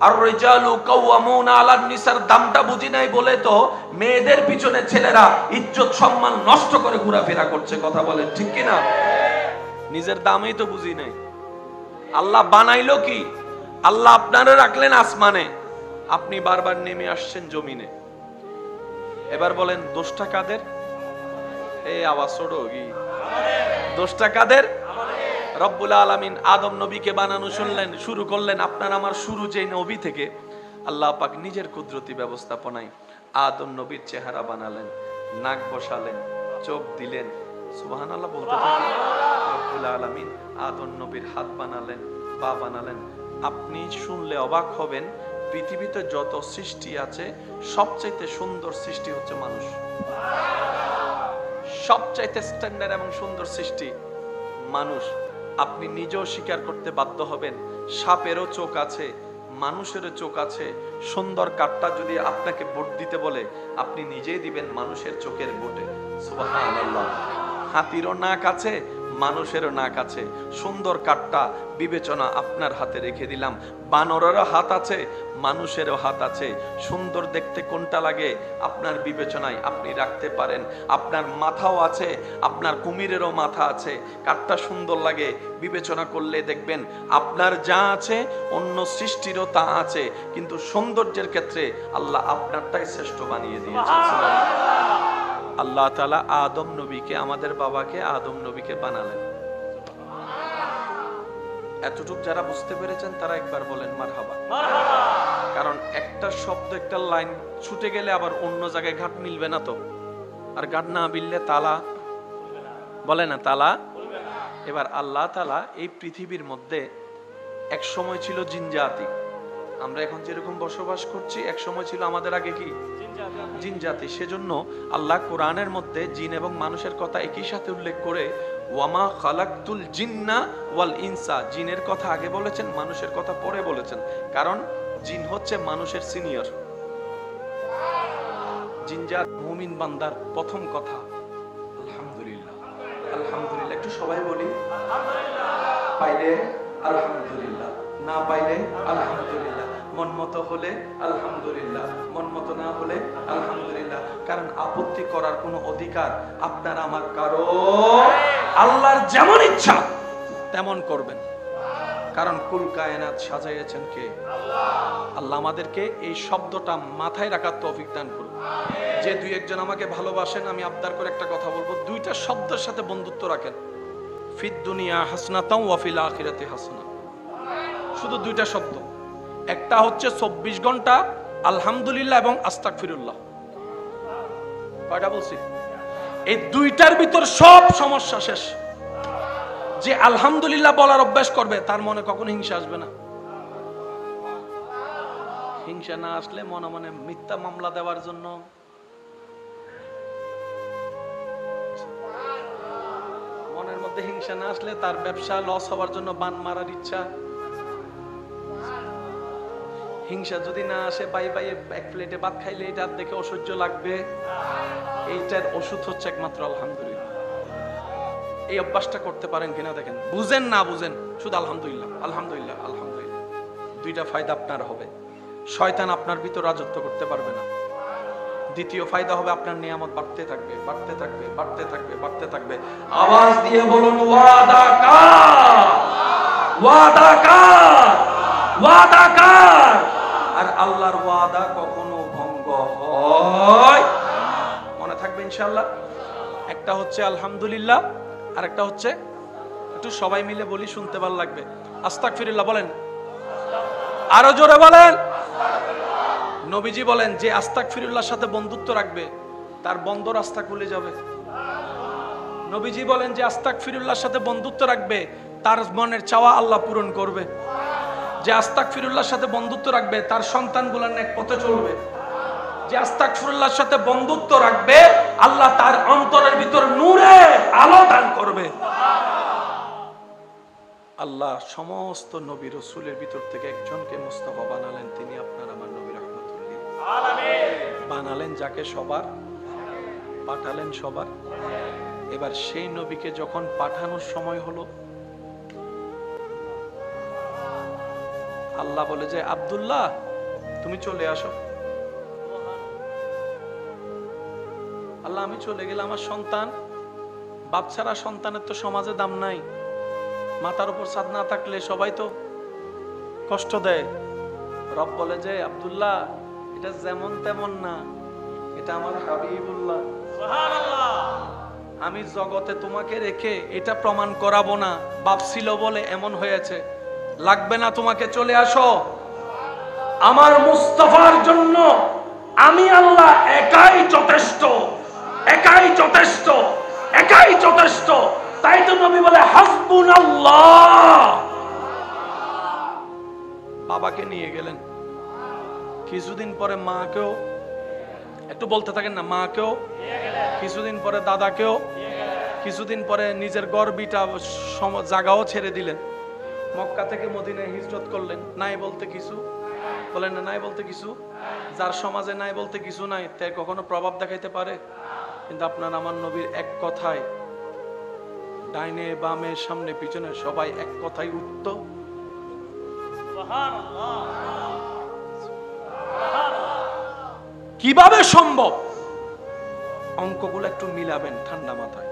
S1: আর রিজালু কাওয়ামুনা আলান নিসার দামটা বুঝি নাই বলে তো মেয়েদের পিছনে ছেলেরা ইজ্জত সম্মান নষ্ট করে ঘোরাফেরা করছে। কথা বলেন ঠিক কি না? নিজের দামই তো বুঝি নাই। আল্লাহ বানাইলো কি? আল্লাহ আপনারে রাখলেন আসমানে, আপনি বারবার নেমে আসছেন জমিনে। এবার বলেন দোষটা কাদের? এই আওয়াজ ছোড়ো কি? দোষটা কাদের? রব্বুল আলামিন আদম নবীকে বানানো শুরু করলেন। আপনার আমার শুরু যে নবী থেকে, আল্লাহ পাক নিজের কুদরতি ব্যবস্থাপনায় আদম নবীর চেহারা বানালেন, নাক বসালেন, চোখ দিলেন। সুবহানাল্লাহ বলতে থাকি। রব্বুল আলামিন আদম নবীর হাত বানালেন, পা বানালেন। আপনি শুনলে অবাক হবেন, পৃথিবীতে যত সৃষ্টি আছে সবচাইতে সুন্দর সৃষ্টি হচ্ছে মানুষ। সবচাইতে স্ট্যান্ডার্ড এবং সুন্দর সৃষ্টি মানুষ। আপনি নিজেও স্বীকার করতে বাধ্য হবেন, সাপেরও চোখ আছে, মানুষেরও চোখ আছে। সুন্দর কাঠটা যদি আপনাকে ভোট দিতে বলে, আপনি নিজেই দিবেন মানুষের চোখের ভোটে। সুবহানাল্লাহ। হাতিরও নাক আছে, মানুষেরও নাক আছে। সুন্দর কাঠটা বিবেচনা আপনার হাতে রেখে দিলাম। বানরেরও হাত আছে, মানুষেরও হাত আছে। সুন্দর দেখতে কোনটা লাগে আপনার বিবেচনায় আপনি রাখতে পারেন। আপনার মাথাও আছে, আপনার কুমিরেরও মাথা আছে। কাঠটা সুন্দর লাগে, বিবেচনা করলে দেখবেন আপনার যা আছে অন্য সৃষ্টিরও তা আছে, কিন্তু সৌন্দর্যের ক্ষেত্রে আল্লাহ আপনারটাই শ্রেষ্ঠ বানিয়ে দিয়েছেন। আল্লাহ তাআলা আদম নবীকে, আমাদের বাবাকে আদম নবীকে বানালেন। এতটুক যারা বুঝতে পেরেছেন তারা একবার বলেন মারহাবা। কারণ একটা শব্দ, একটা লাইন ছুটে গেলে আবার অন্য জায়গায় ঘাট মিলবে না তো। আর ঘাট না মিললে তালা বলে না, তালা। এবার আল্লাহ তাআলা এই পৃথিবীর মধ্যে এক সময় ছিল জিন জাতি। আমরা এখন যেরকম বসবাস করছি, এক সময় ছিল আমাদের আগে কি জিন জাতি। সেজন্য আল্লাহ কোরআনের মধ্যে জিন এবং মানুষের কথা একই সাথে উল্লেখ করে ওয়ামা খালাকতুল জিন্না ওয়াল ইনসা, জিনের কথা আগে বলেছেন, মানুষের কথা পরে বলেছেন। কারণ জিন হচ্ছে মানুষের সিনিয়র। জিনজাত মুমিন বান্দার প্রথম কথা আলহামদুলিল্লাহ। আলহামদুলিল্লাহ একটু সবাই বলি, পাইলে আলহামদুলিল্লাহ, না পাইলে আলহামদুলিল্লাহ, মন মতো হলে আলহামদুলিল্লাহ, মন মতো না হলে আলহামদুলিল্লাহ। কারণ আপত্তি করার কোনো অধিকার আপনার আমার কারো, আল্লাহর যেমন ইচ্ছা তেমন করবেন। কারণ কুল কায়নাত সাজাইয়েছেন কে? আল্লাহ। আমাদেরকে এই শব্দটা মাথায় রাখার তৌফিক দান করুন। যে দুই একজন আমাকে ভালোবাসেন, আমি আবদার করে একটা কথা বলবো, দুইটা শব্দের সাথে বন্ধুত্ব রাখেন। ফিদ দুনিয়া হাসনাতাও ওয়া ফিল আখিরাতি হাসনা। শুধু দুইটা শব্দ। একটা হচ্ছে 24 ঘন্টা আলহামদুলিল্লাহ এবং আস্তাগফিরুল্লাহ। কয়টা বলছি? এই দুইটার ভিতর সব সমস্যা শেষ। যে আলহামদুলিল্লাহ বলার অভ্যাস করবে তার মনে কখনো হিংসা আসবে না। হিংসা না আসলে মনে মনে মিথ্যা মামলা দেওয়ার জন্য, মনের মধ্যে হিংসা না আসলে তার ব্যবসা লস হওয়ার জন্য বান মারার ইচ্ছা, হিংসা যদি না আসে বাই বাই এক প্লেটে ভাত খাইলে এটা দেখে অসহ্য লাগবে, এইটার ওষুধ হচ্ছে একমাত্র আলহামদুলিল্লাহ। এই অভ্যাসটা করতে পারেন কিনা দেখেন, বুঝেন না বুঝেন শুধু আলহামদুলিল্লাহ আলহামদুলিল্লাহ আলহামদুলিল্লাহ। দুইটা ফায়দা আপনার হবে, শয়তান আপনার ভিতর রাজত্ব করতে পারবে না। দ্বিতীয় ফায়দা হবে আপনার নিয়ামত বাড়তে থাকবে বাড়তে থাকবে বাড়তে থাকবে বাড়তে থাকবে। আওয়াজ দিয়ে বলুন ওয়াদা কার, ওয়াদা কার, ওয়াদা কার। আর আল্লাহর ওয়াদা কখনো ভঙ্গ হয়, মনে থাকবে ইনশাআল্লাহ। একটা হচ্ছে আলহামদুলিল্লাহ, আর একটা হচ্ছে একটু সবাই মিলে বলি, শুনতে ভালো লাগবে, আস্তাগফিরুল্লাহ বলেন, আরো জোরে বলেন। নবীজি বলেন যে আস্তাগফিরুল্লাহর সাথে বন্ধুত্ব রাখবে তার বন্ধ রাস্তা খুলে যাবে। নবীজি বলেন যে আস্তাগফিরুল্লাহর সাথে বন্ধুত্ব রাখবে তার মনের চাওয়া আল্লাহ পূরণ করবে। যে আস্তাগফিরুল্লাহর সাথে বন্ধুত্ব রাখবে তার সন্তানগুলো নেক পথে চলবে। যে আস্তাগফিরুল্লাহর সাথে বন্ধুত্ব রাখবে আল্লাহ তার অন্তরের ভিতর নূরে আলো দান করবে। আল্লাহ সমস্ত নবী রাসূলের ভিতর থেকে একজনকে মুস্তাফা বানালেন, তিনি আপনার আমার নবী রাহমাতুল লিল আলামিন বানালেন, যাকে সবার পাঠালেন সবার। এবার সেই নবীকে যখন পাঠানোর সময় হলো, আল্লাহ বলে যে আব্দুল্লাহ তুমি চলে আসো। আল্লাহ আমি চলে গেলে আমার সন্তান, বাপ ছাড়া সন্তানের তো সমাজে দাম নাই, মাথার উপর ছাদ না থাকলে সবাই তো কষ্ট দেয়। রব বলে যে আব্দুল্লাহ এটা যেমন তেমন না, এটা আমার হাবিবুল্লাহ সুবহানাল্লাহ। আমি জগতে তোমাকে রেখে এটা প্রমাণ করাবো না বাপ ছিল বলে এমন হয়েছে, লাগবে না তোমাকে, চলে আসো। আমার মুস্তাফার জন্য আমি আল্লাহ একাই যথেষ্ট, একাই যথেষ্ট, একাই যথেষ্ট। তাই তো নবী বলে হাসবুনাল্লাহ। বাবাকে নিয়ে গেলেন, কিছুদিন পরে মাকেও, একটু বলতে থাকেন না, মাকেও, কিছুদিন পরে দাদাকেও, কিছুদিন পরে নিজের গর্বিটা জায়গাও ছেড়ে দিলেন। মক্কা থেকে মদিনায় হিজরত করলেন, নাই বলতে কিছু বলেন না, নাই বলতে কিছু। যার সমাজে নাই বলতে কিছু নাই তাই কখনো প্রভাব দেখাইতে পারে, কিন্তু আপনার আমার নবীর এক কথায় ডাইনে বামে সামনে পিছনে সবাই এক কথায় উঠত। কিভাবে সম্ভব? অঙ্কগুলো একটু মিলাবেন ঠান্ডা মাথায়।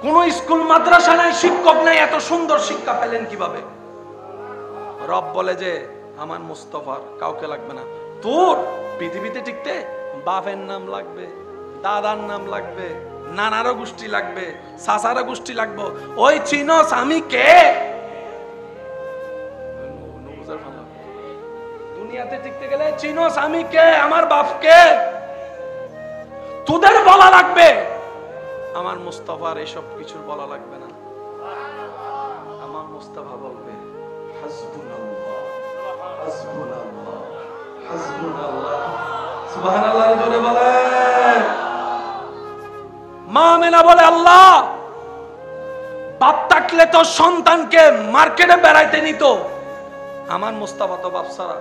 S1: কোন স্কুল মাদ্রাসা নাই, শিক্ষক নাই, এত সুন্দর শিক্ষা পেলেন কিভাবে? রব বলে যে আমার মুস্তাফার কাউকে লাগবে না। তোর পৃথিবীতে টিকতে বাপের নাম লাগবে, দাদার নাম লাগবে, নানারও গোষ্ঠী লাগবে, চাচারও গোষ্ঠী লাগবে। ওই চিনস আমি কে? দুনিয়াতে টিকতে গেলে চিনস আমি কে, আমার বাপকে তোদের বলা লাগবে, আমার মুস্তাফার এসব কিছুর বলা লাগবে না। আমার মুস্তাফা বলবে হাসবুনাল্লাহ হাসবুনাল্লাহ হাসবুনাল্লাহ। সুবহানাল্লাহ জোরে বলেন। মা আমেনা বলে আল্লাহ বাপ থাকলে তো সন্তানকে মার্কেটে বেড়াইতে নিত, আমার মুস্তাফা তো বাপ ছাড়া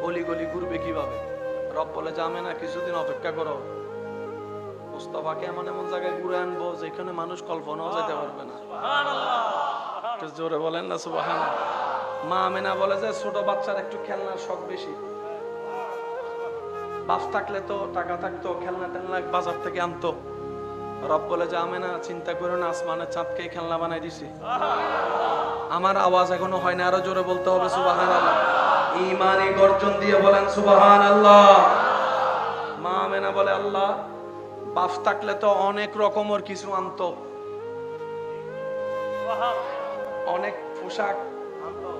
S1: গলি গলি ঘুরবে কিভাবে? রব বলে যে আমেনা কিছুদিন অপেক্ষা করো, মুস্তাফাকে এমন এমন জায়গায় ঘুরে আনবো যেখানে মানুষ কল্পনাও যেতে পারবে না। সুবহানাল্লাহ জোরে বলেন না সুবহানাল্লাহ। মা আমেনা বলে যে ছোট বাচ্চার একটু খেলনার শখ বেশি, বাপ থাকলে তো টাকা থাকতো, খেলনা টেলনা বাজার থেকে আনতো। রব বলে যে আমেনা চিন্তা করো না, আসমানের চাঁদকে খেলনা বানাই দিছি। আমার আওয়াজ এখনো হয় না, আরো জোরে বলতে হবে সুবহানাল্লাহ। ঈমানে গর্জন দিয়ে বলেন সুবহানাল্লাহ। মা আমেনা বলে আল্লাহ বাপ থাকলে তো অনেক রকমের কিছু আনতো, অনেক পোশাক আনতো,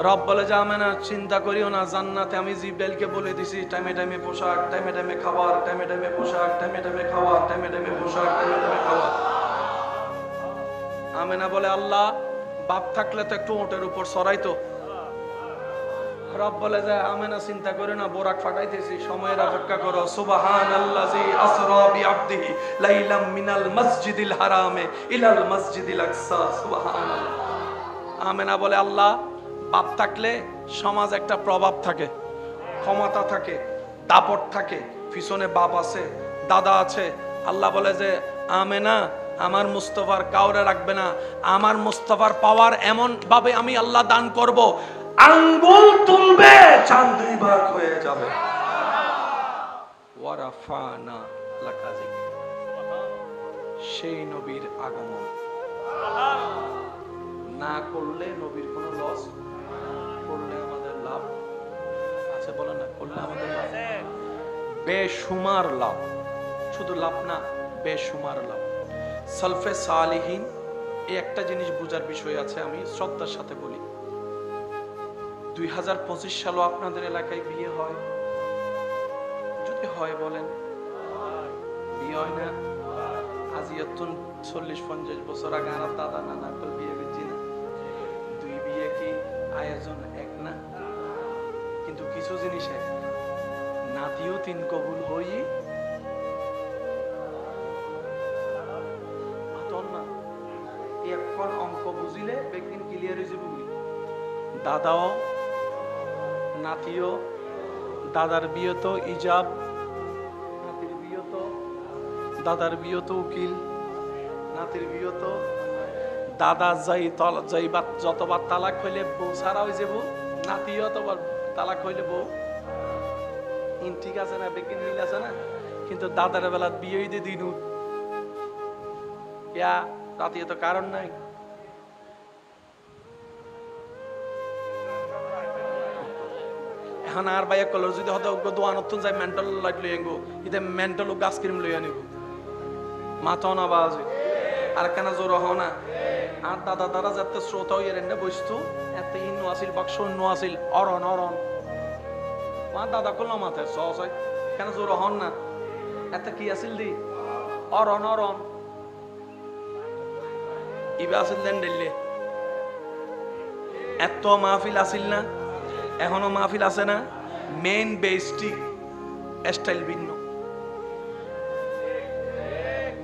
S1: রব বলে যে আমেনা চিন্তা করিও না, জান্নাতে আমি জিব্রাইলকে বলে দিছি টাইমে টাইমে পোশাক, টাইমে টাইমে খাবার, টাইমে টাইমে পোশাক, টাইমে টাইমে খাবার, টাইমে টাইমে পোশাক, টাইমে টাইমে খাবার। আমেনা বলে আল্লাহ বাপ থাকলে তো একটু ওটের উপর সরাইতো। রব বলে যে আমেনা চিন্তা করে না, বোরাক ফাটাইতেছি, সময়ের অপেক্ষা করো। সুবহানাল্লাযী আসরা বিআবদিহি লাইলাম মিনাল মসজিদিল হারামে ইলাল মসজিদিল আকসা। সুবহানাল্লাহ। আমেনা বলে আল্লাহ বাপ থাকলে সমাজ একটা প্রভাব থাকে, ক্ষমতা থাকে, দাপট থাকে, পিছনে বাপ আছে, দাদা আছে। আল্লাহ বলে যে আমেনা আমার মুস্তাফার কাউরে রাখবে না, আমার মুস্তাফার পাওয়ার এমন ভাবে আমি আল্লাহ দান করব, আঙ্গুল তুলবে চাঁদ দুই ভাগ হয়ে যাবে। ওয়ারাফানা লাকা যিকরা। সেই নবীর আগমন না করলে নবীর কোনো লস, করলে আমাদের লাভ আছে বলে না, করলে আমাদের লাভ বেশুমার লাভ, শুধু লাভ না বেশুমার লাভ। সালফে সালিহিন এই একটা জিনিস বোঝার বিষয় আছে, আমি শ্রদ্ধার সাথে বলি। 2025 সালও আপনাদের এলাকায় বিয়ে হয়? যদি হয় বলেন, বিয়ে হয় না? আজিয়াতুন 40-50 বছর আগে আর দাদা নানা বিয়ে করছি না, দুই বিয়ে কি আয়োজন এক না? কিন্তু কিছু জিনিস এক, নাতিও 3 কবুল হই না। এখন অঙ্ক বুঝিলে একদিন ক্লিয়ার হয়ে যাবে। দাদাও নাতিও, দাদার বিয়ে তো ইজাব, নাতির বিয়ে তো, দাদার বিয়ে তো উকিল, নাতির বিয়ে তো দাদা যতবার তালাক হইলে বউ সারা হয়ে যাব, নাতি অতবার তালাক হইলে বউ। ঠিক আছে না, বেগিন মিল আছে না? কিন্তু দাদার বেলা বিয়ে দিয়ে দিন রাতে তো কারণ নাই। এখন আর ভাইয়া কলর যদি হতে দোয়ানতন যাই মেন্টাল লাইট লই আনবো, ইতে মেন্টাল গাছ ক্রিম লই আনিব, মাথা না বাজে আর কেন জোর হ না। আর দাদা দাদা যাতে শ্রোতা হইয়া রেন্ডা বসতো, এত ইন্ন আসিল বাক্স অন্য আসিল অরণ অরণ, মা দাদা করলাম মাথায় সহজ হয় কেন জোর হন না, এত কি আসিল দি অরণ অরণ ইবে আসিল দেন ডেললে। এত মাহফিল আসিল না, এখনো মাহফিল আছে না, মেইন বেসটি স্টাইল ভিন্ন।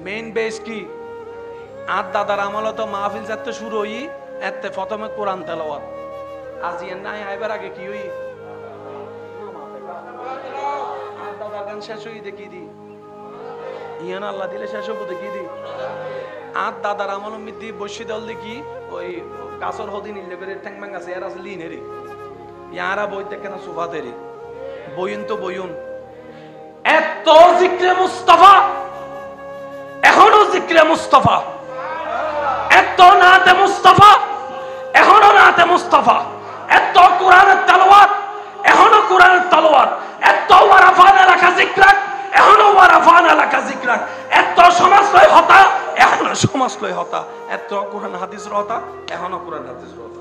S1: মেইন বেস কি? আর দাদার আমল তো মাহফিল যাতে শুরু হই এতে প্রথমে কোরআন তেলাওয়াত, আজিয়ান নাই আইবার আগে কি হই আর দাদার গান শেষ হই দেখি দি, ইয়ান আল্লাহ দিলে শেষ হবো দেখি দি। আর দাদার আমল মিদ্দি বসি দল দেখি ওই গাছর হদিন ইলেবের ঠ্যাং ম্যাং আছে এর আছে লিন হেরি, ইয়ারা বই দেখে না সুফা তেরি বইন তো বইন। এত জিক্রে মুস্তাফা, এখনো জিক্রে মুস্তাফা, এত নাতে মুস্তাফা, এখনো নাতে মুস্তাফা, এত কোরআনের তেলাওয়াত, এখনো কোরআনের তেলাওয়াত, এত ওয়ারাফান এলাকা জিকরাক, এখনো ওয়ারাফান এলাকা জিকরাক, এত সমাজ লয় হতা, এখনো সমাজ লয় হতা, এত কোরআন হাদিস হতা, এখনো কোরআন হাদিস হতা।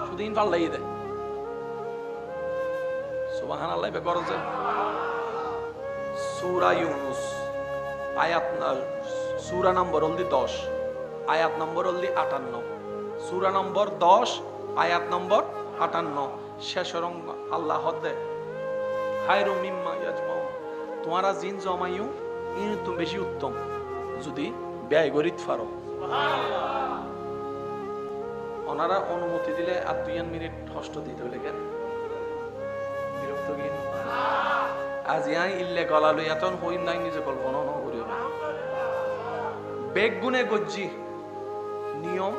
S1: শুধু ইনফাল লাগিয়ে দেয়। সুবহানাল্লাহ বে গরজে। সূরা ইউনুস আয়াত সূরা নম্বর 10, আয়াত নম্বর 58, সূরা নম্বর 10 আয়াত নম্বর 58 শেষ রঙ্গ আল্লাহ হদে খায়রু মিম্মা ইয়াজমাউ, তোমারা জিন জমাইও ইন তুমি বেশি উত্তম যদি ব্যয় করিত পারো। ওনারা অনুমতি দিলে আর 2 মিনিট হস্ত দিতে হলে কেন বিরক্ত গিয়ে আজ ইয়াই ইল্লে গলা লই এতন হই নাই নিজে কল্পনা ন করিও না। বেগ গুনে গজ্জি নিয়ম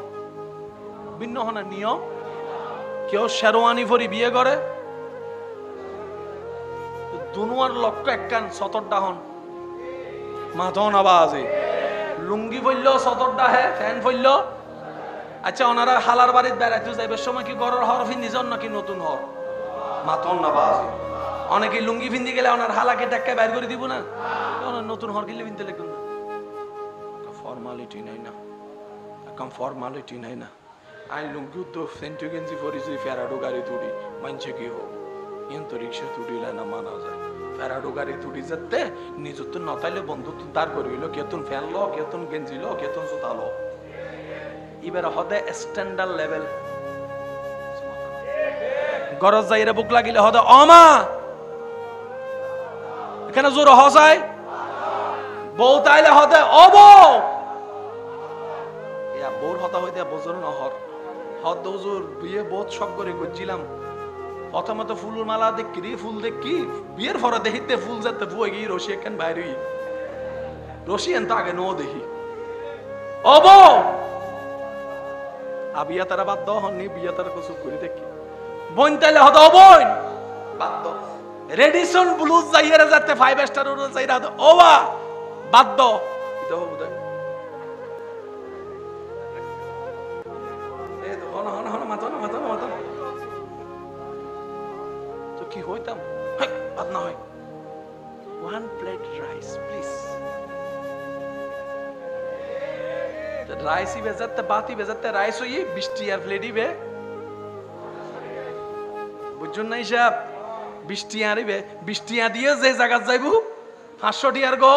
S1: ভিন্ন হনা নিয়ম। কেউ শেরওয়ানি পরি বিয়ে করে দুনুয়ার লক্ষ্য একখান সতর ডাহন মাথন আবাজে লুঙ্গি ফইল সতর ডাহে ফ্যান ফইল। আচ্ছা ওনারা হালার বাড়ির বেড়াইতে যাইবার সময় কি গরর হর ফিন্দি যান নাকি নতুন হর মাথন না বাজে। অনেকে লুঙ্গি ফিন্দি গেলে ওনার হালাকে টাক্কা বাইর করে দিব না, নতুন হর কিনলে ফিনতে লিখুন না, ফর্মালিটি নাই না, এখন ফর্মালিটি নাই না। আই লুঙ্গি তো সেন্টু গেঞ্জি পরিছি ফেরাডো গাড়ি তুড়ি মানছে কি হোক কিন্তু রিক্সা তুড়িলে না মানা যায় ফেরাডো গাড়ি তুড়ি যেতে নিজের তো নতাইলে বন্ধু তো দাঁড় করিল কেতন ফ্যান লো কেতন গেঞ্জি লো কেতন জুতা লো এবার হদে স্ট্যান্ডার্ড লেভেল গরজ যাইরে বুক লাগিলে হদে অমা এখানে জোর হসাই বউ তাইলে হদে অব ইয়া বোর হতা হইতে বজর নহর হদ হুজুর বিয়ে বহুত সব করে করছিলাম প্রথমত ফুল মালা দেখি ফুল দেখি বিয়ের পরে দেখিতে ফুল যেতে বুয়ে গিয়ে রশি একখান বাইরে রশি এনতে আগে নো দেখি অব আবিয়া তারা বাদ দাও হননি বিয়া তারা কসুক করে দেখি বোন তাইলে হদ অবন বাদ দাও রেডিসন ব্লুজ যাইয়ারে যাতে 5 স্টার ওর যাইরা হদ ওবা বাদ দাও এটা হবে বুঝাই এই তো হন হন হন মাথা তো কি হইতাম বাদ না হয় 1 প্লেট রাইস প্লিজ রাইসই বেজাতে বাতি বেজাতে রাইস হই 20 টি আর প্লেটই বে বুঝুন না হিসাব 20 টি আরিবে 20 টি দিয়ে যে জায়গা যাইবো 500 টি আর গো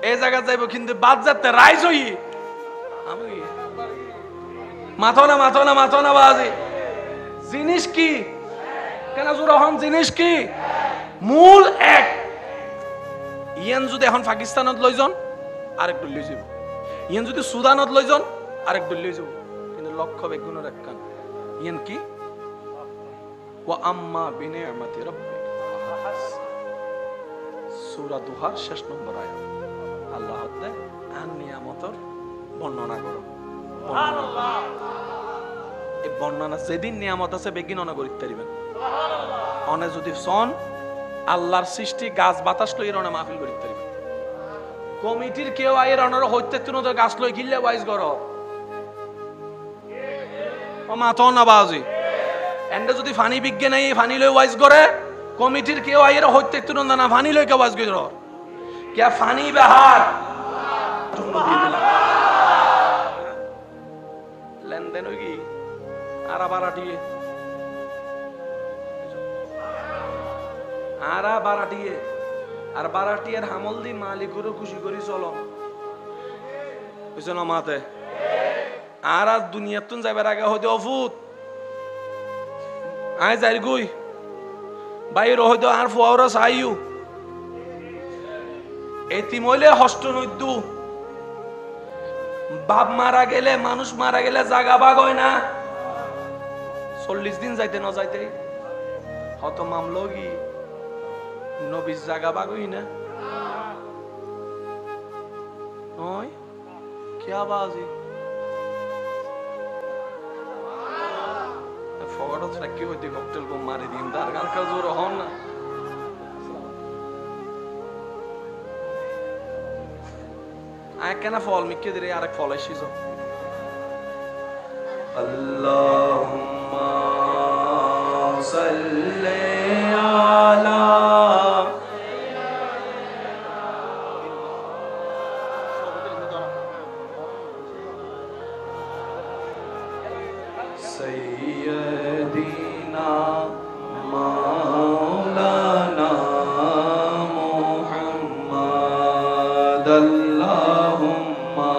S1: এই জায়গা যাইবো কিন্তু বাদ যাতে রাইস হই আমি মাথা না বাজি জিনিস কি কেন জোরা হন জিনিস কি মূল এক ইয়ান যদি এখন পাকিস্তানত লই যান আরেক দল লই যাব ইয়ান যদি সুদানত লই যান আরেক দল লই যাব কিন্তু লক্ষ্য বেগুনের একখান ইয়ান কি ওয়া আম্মা বিনিআমাতি রাব্বিক সূরা দুহার 6 নম্বর আয়াত আল্লাহ হতে আন নিয়ামতের বর্ণনা করো সুবহানাল্লাহ এই বর্ণনা যেদিন নিয়ামত আছে বেগিন অনা করিতে পারিবেন সুবহানাল্লাহ অনে যদি সন আল্লাহর সৃষ্টি গাছ বাতাস লই রনা মাহফিল করিতে পারিবেন কমিটির কেউ আইর অনর হইতে তুনো তো গাছ লই গিল্লে ওয়াইজ করো ও মাথা না বাজি এন্ডে যদি ফানি বিজ্ঞান নাই ফানি লই ওয়াইজ করে কমিটির কেউ আইর হইতে তুনো না ফানি লই কে ওয়াইজ করো কে ফানি বাহার লেনদেন হই কি আরা বারাটিয়ে আরা বারাটিয়ে আর বারাটিয়ার হামল দি মালিকরে খুশি করি চলো বুঝছো না মাতে আর আজ দুনিয়াতুন যাবার আগে হইতে অফুত আয় যাই গই বাইর হইতো আর ফুয়ারা চাইও এতিম হইলে হষ্ট নইদু বাপ মারা গেলে মানুষ মারা গেলে জাগা বাগ হয় না 40 দিন যাইতে না যাইতে হত মামলো কি নবীর জাগা বাগ হই না ওই কি আওয়াজ ফগড় ট্রাকি হইতে ককটেল বম মারি দিন তার গান কা জোর হন না আয় কেন ফল মিকে দিরে আরেক ফল আইছিস আল্লাহুম্মা সাল্লি আলা সাইয়্যিদিনা মাওলানা মুহাম্মাদ আল্লাহুম্মা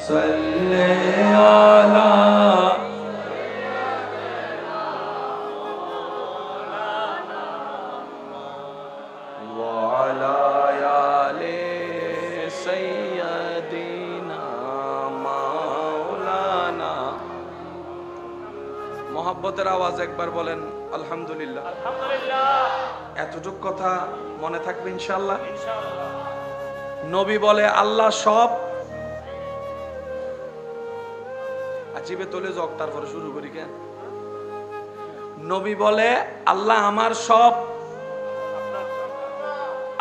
S1: সাল্লি আলা ওয়া আলা আলি সাইয়্যিদিনা মাওলানা মোহাব্বতের আওয়াজ একবার বলেন আলহামদুলিল্লাহ আলহামদুলিল্লাহ এতটুক কথা মনে থাকবে ইনশাআল্লাহ ইনশাআল্লাহ নবী বলে আল্লাহ সব আজিবে তোলে জগ তারপরে শুরু করি কেন নবী বলে আল্লাহ আমার সব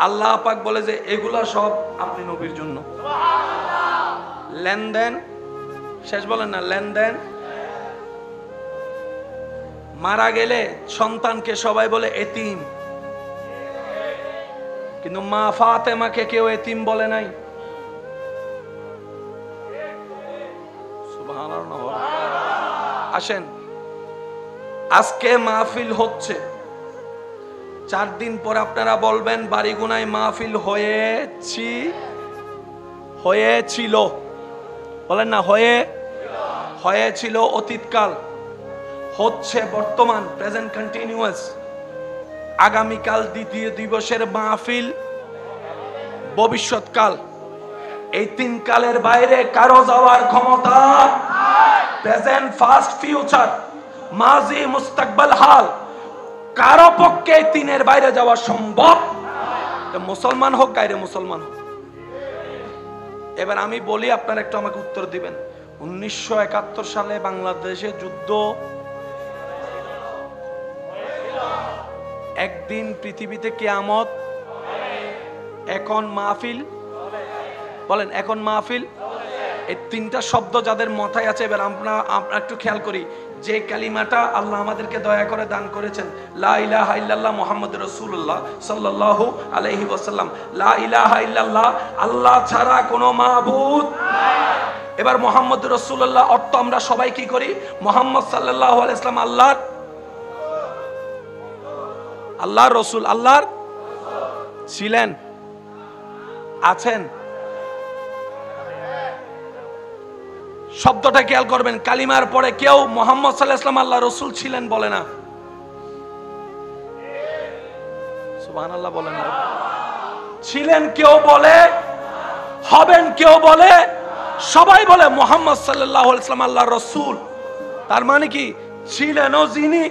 S1: আল্লাহ পাক বলে যে এগুলা সব আপনি নবীর জন্য সুবহানাল্লাহ লেনদেন শেষ বলেন না লেনদেন মারা গেলে সন্তানকে সবাই বলে এতিম কিন্তু মা ফাতেমাকে কেউ এতিম বলে নাই সুবহানাল্লাহ আসেন, আজকে মাহফিল হচ্ছে, 4 দিন পর আপনারা বলবেন বাড়িগুনায় মাহফিল হয়েছিল, বলেন না হয়েছিল অতীতকাল, হচ্ছে বর্তমান, প্রেজেন্ট কন্টিনিউয়াস। আগামীকাল দ্বিতীয় দিবসের মাহফিল ভবিষ্যৎকাল। এই 3 কালের বাইরে কারো যাওয়ার ক্ষমতা, প্রেজেন্ট ফাস্ট ফিউচার, মাজি মুস্তাকবাল হাল, কারো পক্ষে 3-এর বাইরে যাওয়া সম্ভব, মুসলমান হোক গায়রে মুসলমান হোক। এবার আমি বলি, আপনারা একটু আমাকে উত্তর দিবেন। 1971 সালে বাংলাদেশে যুদ্ধ, একদিন পৃথিবীতে কিয়ামত, এখন মাহফিল, বলেন এখন মাহফিল। এই 3টা শব্দ যাদের মাথায় আছে, এবার আমরা একটু খেয়াল করি যে কালিমাটা আল্লাহ আমাদেরকে দয়া করে দান করেছেন, লা ইলাহা ইল্লাল্লাহ মুহাম্মাদুর রাসূলুল্লাহ সাল্লাল্লাহু আলাইহি ওয়াসাল্লাম। লা ইলাহা ইল্লাল্লাহ, আল্লাহ ছাড়া কোনো মাবুদ নাই। এবার মুহাম্মাদুর রাসূলুল্লাহ অর্থ আমরা সবাই কি করি? মুহাম্মদ সাল্লাল্লাহু আলাইহি ওয়াসাল্লাম আল্লাহর রাসূল, আল্লাহর ছিলেন, আছেন। শব্দটা খেয়াল করবেন, কালিমার পরে কেউ মুহাম্মদ সাল্লাল্লাহু আলাইহি ওয়াসাল্লাম আল্লাহর রাসূল ছিলেন বলে না, সুবহানাল্লাহ বলেন না। ছিলেন কেউ বলে, হবেন কেউ বলে, সবাই বলে মুহাম্মদ সাল্লাল্লাহু আলাইহি ওয়াসাল্লাম আল্লাহর রাসূল। তার মানে কি? ছিলেনও যিনি,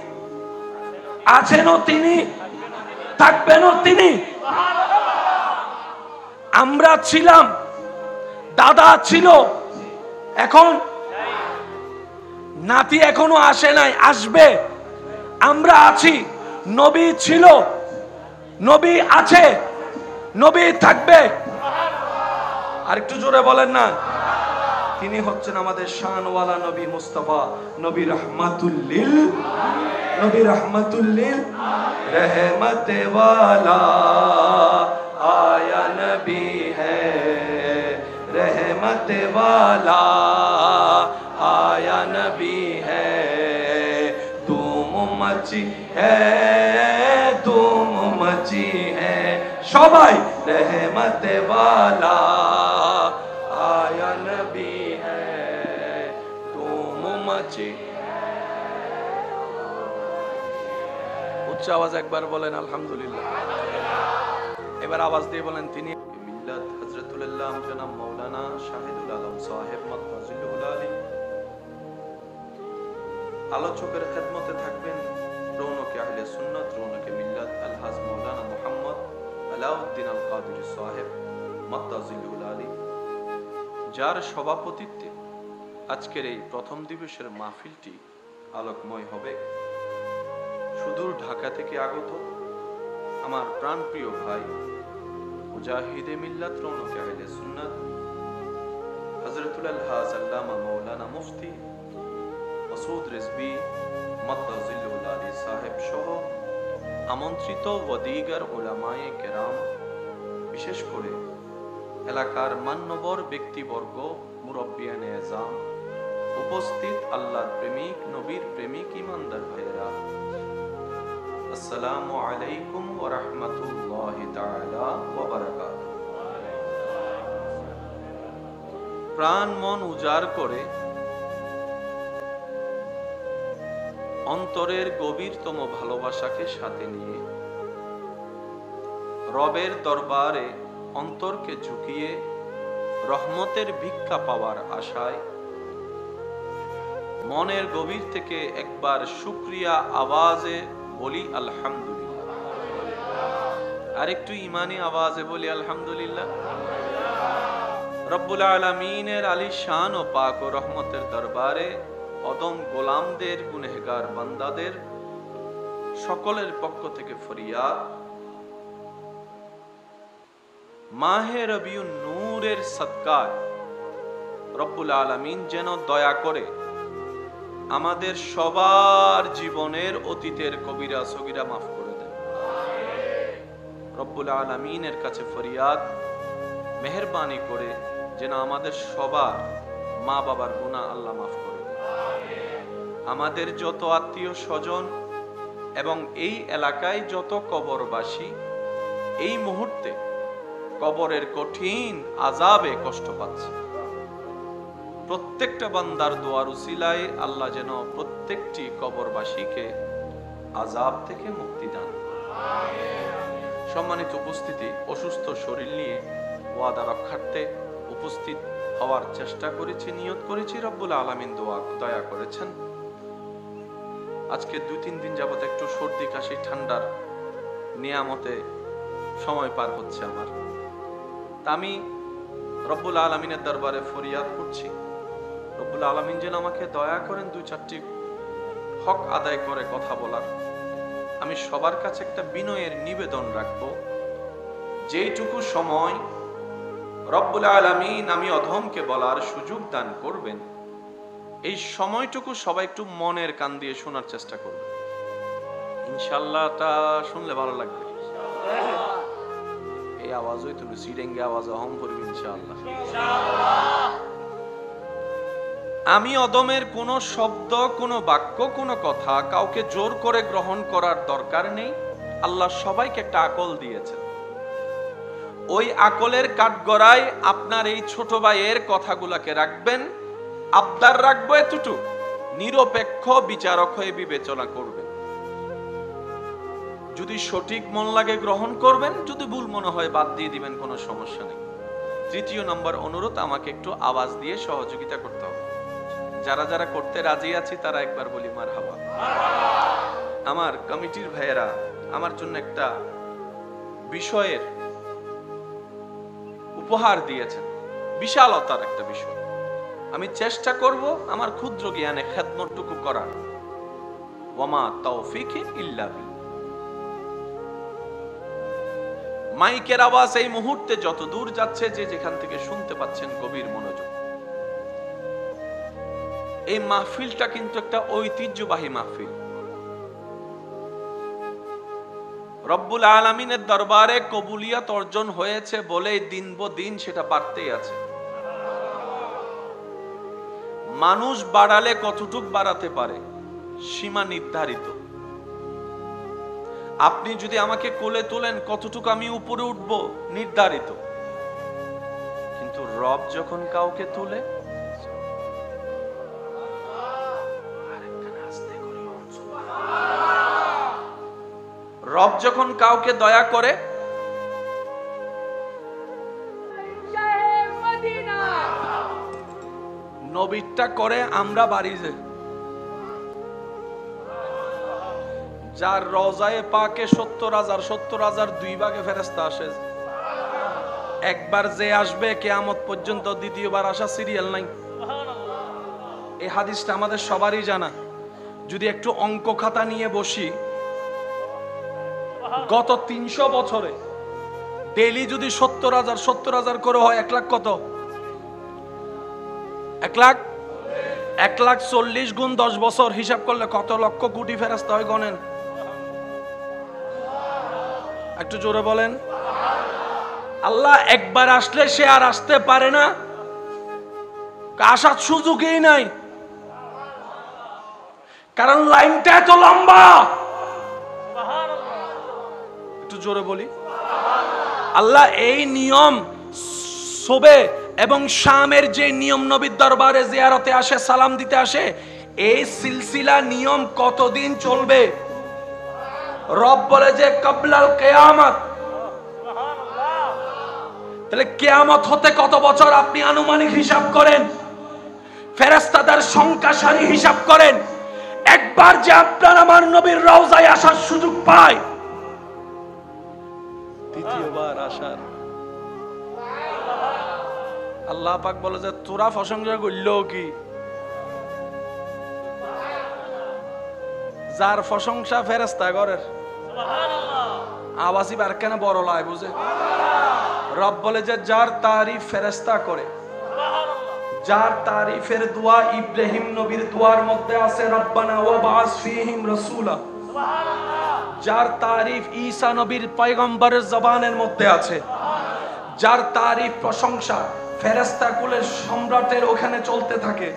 S1: আছেনও তিনি, থাকবেনও তিনি। আমরা ছিলাম, দাদা ছিল, এখন নাতি এখনো আসে নাই, আসবে। আমরা আছি, নবী ছিল, নবী আছে, নবী থাকবে। আর একটু জোরে বলেন না। তিনি হচ্ছেন আমাদের শানওয়ালা নবী মুস্তাফা, নবী রহমাতুল্লিল, নবী রহমাতুল্লিল, रहमत वाला आया नबी है, रहमत वाला आया नबी है, धूम मची है, धूम मची है, সবাই रहमत वाला आया नबी है, धूम मची। উচ্চ আওয়াজ একবার বলেন আলহামদুলিল্লাহ। এবার আওয়াজ দিয়ে বলেন তিনি মিল্লাত হযরতুল আল্লাহ জনাব মাওলানা শাহিদুল আলম সাহেব মাতজিলুল আলী। আলোচকের খেদমতে থাকবেন রৌনকে আহলে সুন্নাত, রৌনকে মিল্লাত আলহাজ মাওলানা মুহাম্মদ আলাউদ্দিন আল কাদেরী সাহেব মাতজিলুল আলী, যার সভাপতিত্বে আজকের এই প্রথম দিবসের মাহফিলটি আলোকময় হবে। সুদূর ঢাকা থেকে আগত আমার প্রাণপ্রিয় ভাই মুজাহিদে মিল্লাত রৌনকে আহলে সুন্নাত হযরতুল আলহাজ আল্লামা মাওলানা মুফতি মাসউদ রিজভী মাতজিলুল আলী সাহেব সহ আমন্ত্রিত ওয়াদিগার উলামায়ে কেরাম, বিশেষ করে এলাকার মান্যবর ব্যক্তিবর্গ, মুরব্বিয়ানে এজাম, উপস্থিত আল্লাহর প্রেমিক, নবীর প্রেমিক ইমানদার ভাইয়েরা, আসসালামু আলাইকুম ওয়া রাহমাতুল্লাহি তাআলা ওয়া বারাকাতুহু। প্রাণ মন উজাড় করে অন্তরের গভীরতম ভালোবাসাকে সাথে নিয়ে রবের দরবারে অন্তরকে ঝুঁকিয়ে রহমতের ভিক্ষা পাওয়ার আশায় মনের গভীর থেকে একবার শুকরিয়া আওয়াজে বলি আলহামদুলিল্লাহ। আর একটু ইমানি আওয়াজে বলি আলহামদুলিল্লাহ। রব্বুল আলামিনের আলিশান ও পাক ও রহমতের দরবারে অদম গোলামদের, গুনেহগার বান্দাদের সকলের পক্ষ থেকে ফরিয়াদ, মাহে রবিউন নূরের সদকায় রব্বুল আলামিন যেন দয়া করে আমাদের সবার জীবনের অতীতের কবিরা সগীরা মাফ করে দেন। রব্বুল আলামিনের কাছে ফরিয়াদ, মেহেরবানি করে যেন আমাদের সবার মা বাবার গুনাহ আল্লাহ মাফ করে দেন।
S2: আমাদের যত আত্মীয় স্বজন এবং এই এলাকায় যত কবরবাসী এই মুহূর্তে কবরের কঠিন আযাবে কষ্ট পাচ্ছে, প্রত্যেকটা বান্দার দোয়ার উসিলায় আল্লাহ যেন প্রত্যেকটি কবরবাসীকে আযাব থেকে মুক্তি দান। সম্মানিত উপস্থিতি, অসুস্থ শরীর নিয়ে ওয়াদা রক্ষার্থে উপস্থিত হওয়ার চেষ্টা করেছি, নিয়ত করেছি। রব্বুল আলামিন দয়া করেছেন। আজকে 2-3 দিন যাবত একটু সর্দি কাশি ঠান্ডার নিয়ামতে সময় পার হচ্ছে আমার। তা আমি রব্বুল আলামিনের দরবারে ফরিয়াদ করছি, রব্বুল আলামিন যেন আমাকে দয়া করেন 2-4টি হক আদায় করে কথা বলার। আমি সবার কাছে একটা বিনয়ের নিবেদন রাখবো, যেইটুকু সময় রব্বুল আলামিন আমি অধমকে বলার সুযোগ দান করবেন, এই সময়টুকু সবাই একটু মনের কান দিয়ে শোনার চেষ্টা করবে। ইনশাআল্লাহ তা শুনলে ভালো লাগবে। এই আওয়াজ হইতো সিডেঙ্গে আওয়াজ অহম করবে ইনশাআল্লাহ। আমি অদমের কোনো শব্দ, কোনো বাক্য, কোনো কথা কাউকে জোর করে গ্রহণ করার দরকার নেই। আল্লাহ সবাইকে একটা আকল দিয়েছেন। ওই আকলের কাঠগড়ায় আপনার এই ছোট ভাইয়ের কথাগুলাকে রাখবেন। আবদার রাখবো এতটুকু, নিরপেক্ষ বিচারক হয়ে বিবেচনা করবেন। যদি সঠিক মন লাগে গ্রহণ করবেন, যদি ভুল মনে হয় বাদ দিয়ে দিবেন, কোনো সমস্যা নেই। 3 নম্বর অনুরোধ, আমাকে একটু আওয়াজ দিয়ে সহযোগিতা করতে হবে। যারা যারা করতে রাজি আছি তারা একবার বলি মারহাবা। আমার কমিটির ভাইয়েরা আমার জন্য একটা বিষয়ের উপহার দিয়েছেন, বিশালতার একটা বিষয়। আমি চেষ্টা করব আমার ক্ষুদ্র জ্ঞানে খেদমতটুকু করার। ওয়ামা তাওফিকি ইল্লা বিল্লাহ। মাইকের আওয়াজ এই মুহূর্তে যত দূর যাচ্ছে, যে যেখান থেকে শুনতে পাচ্ছেন, গভীর মনোযোগ। এই মাহফিলটা কিন্তু একটা ঐতিহ্যবাহী মাহফিল। রব্বুল আলামিনের দরবারে কবুলিয়ত অর্জন হয়েছে বলে দিন সেটা বাড়তেই আছে। মানুষ বাড়ালে কতটুক বাড়াতে পারে সীমা নির্ধারিত। আপনি যদি আমাকে কোলে তোলেন, কতটুকু আমি উপরে উঠবো নির্ধারিত। কিন্তু রব যখন কাউকে তোলে, রব যখন কাউকে দয়া করে, নবীরটা করে আমরা বাড়ি যে যার রওজায়ে পাকে 70,000 2 ভাগে ফেরেশতা আসে। একবার যে আসবে কিয়ামত পর্যন্ত দ্বিতীয়বার আসা সিরিয়াল নাই। এই হাদিসটা আমাদের সবারই জানা। যদি একটু অঙ্ক খাতা নিয়ে বসি, গত 300 বছরে ডেইলি যদি 70,000 করে হয়, 1 লাখ কত? 1,40,000 গুণ 10 বছর হিসাব করলে কত লক্ষ কোটি ফেরেশতা হয় গণেন? একটু জোরে বলেন। আল্লাহ একবার আসলে সে আর আসতে পারে না, আসার সুযোগই নাই, কারণ লাইনটা এত লম্বা। একটু জোরে বলি। আল্লাহ এই নিয়ম সোবে এবং শামের যে নিয়ম নবীর দরবারে জিয়ারতে আসে, সালাম দিতে আসে, এই সিলসিলা নিয়ম কতদিন চলবে? রব বলে যে কবলাল কিয়ামত। তাহলে কিয়ামত হতে কত বছর আপনি আনুমানিক হিসাব করেন, ফেরেশতাদের সংখ্যা সারি হিসাব করেন। একবার যে আপনার আমার নবীর রওজায় আসার সুযোগ পায়, দ্বিতীয়বার আসার আল্লাহ পাক বলে যে তোরা প্রশংসা করলো কি? যার প্রশংসা ফেরেশতা করেন, আওয়াজই বার কেন বড় লাই বুঝে। রব বলে যে যার তারিফ ফেরেশতা করে, যার তারিফের দোয়া ইব্রাহিম নবীর দোয়ার মধ্যে আছে, রব্বানা ওয়া বা'আস ফীহিম রাসূলা। যার তারিফ ঈসা নবীর পয়গম্বরের জবানের মধ্যে আছে, যার তারিফ প্রশংসা ফেরেশতা কুলের সম্রাটের ওখানে চলতে থাকে,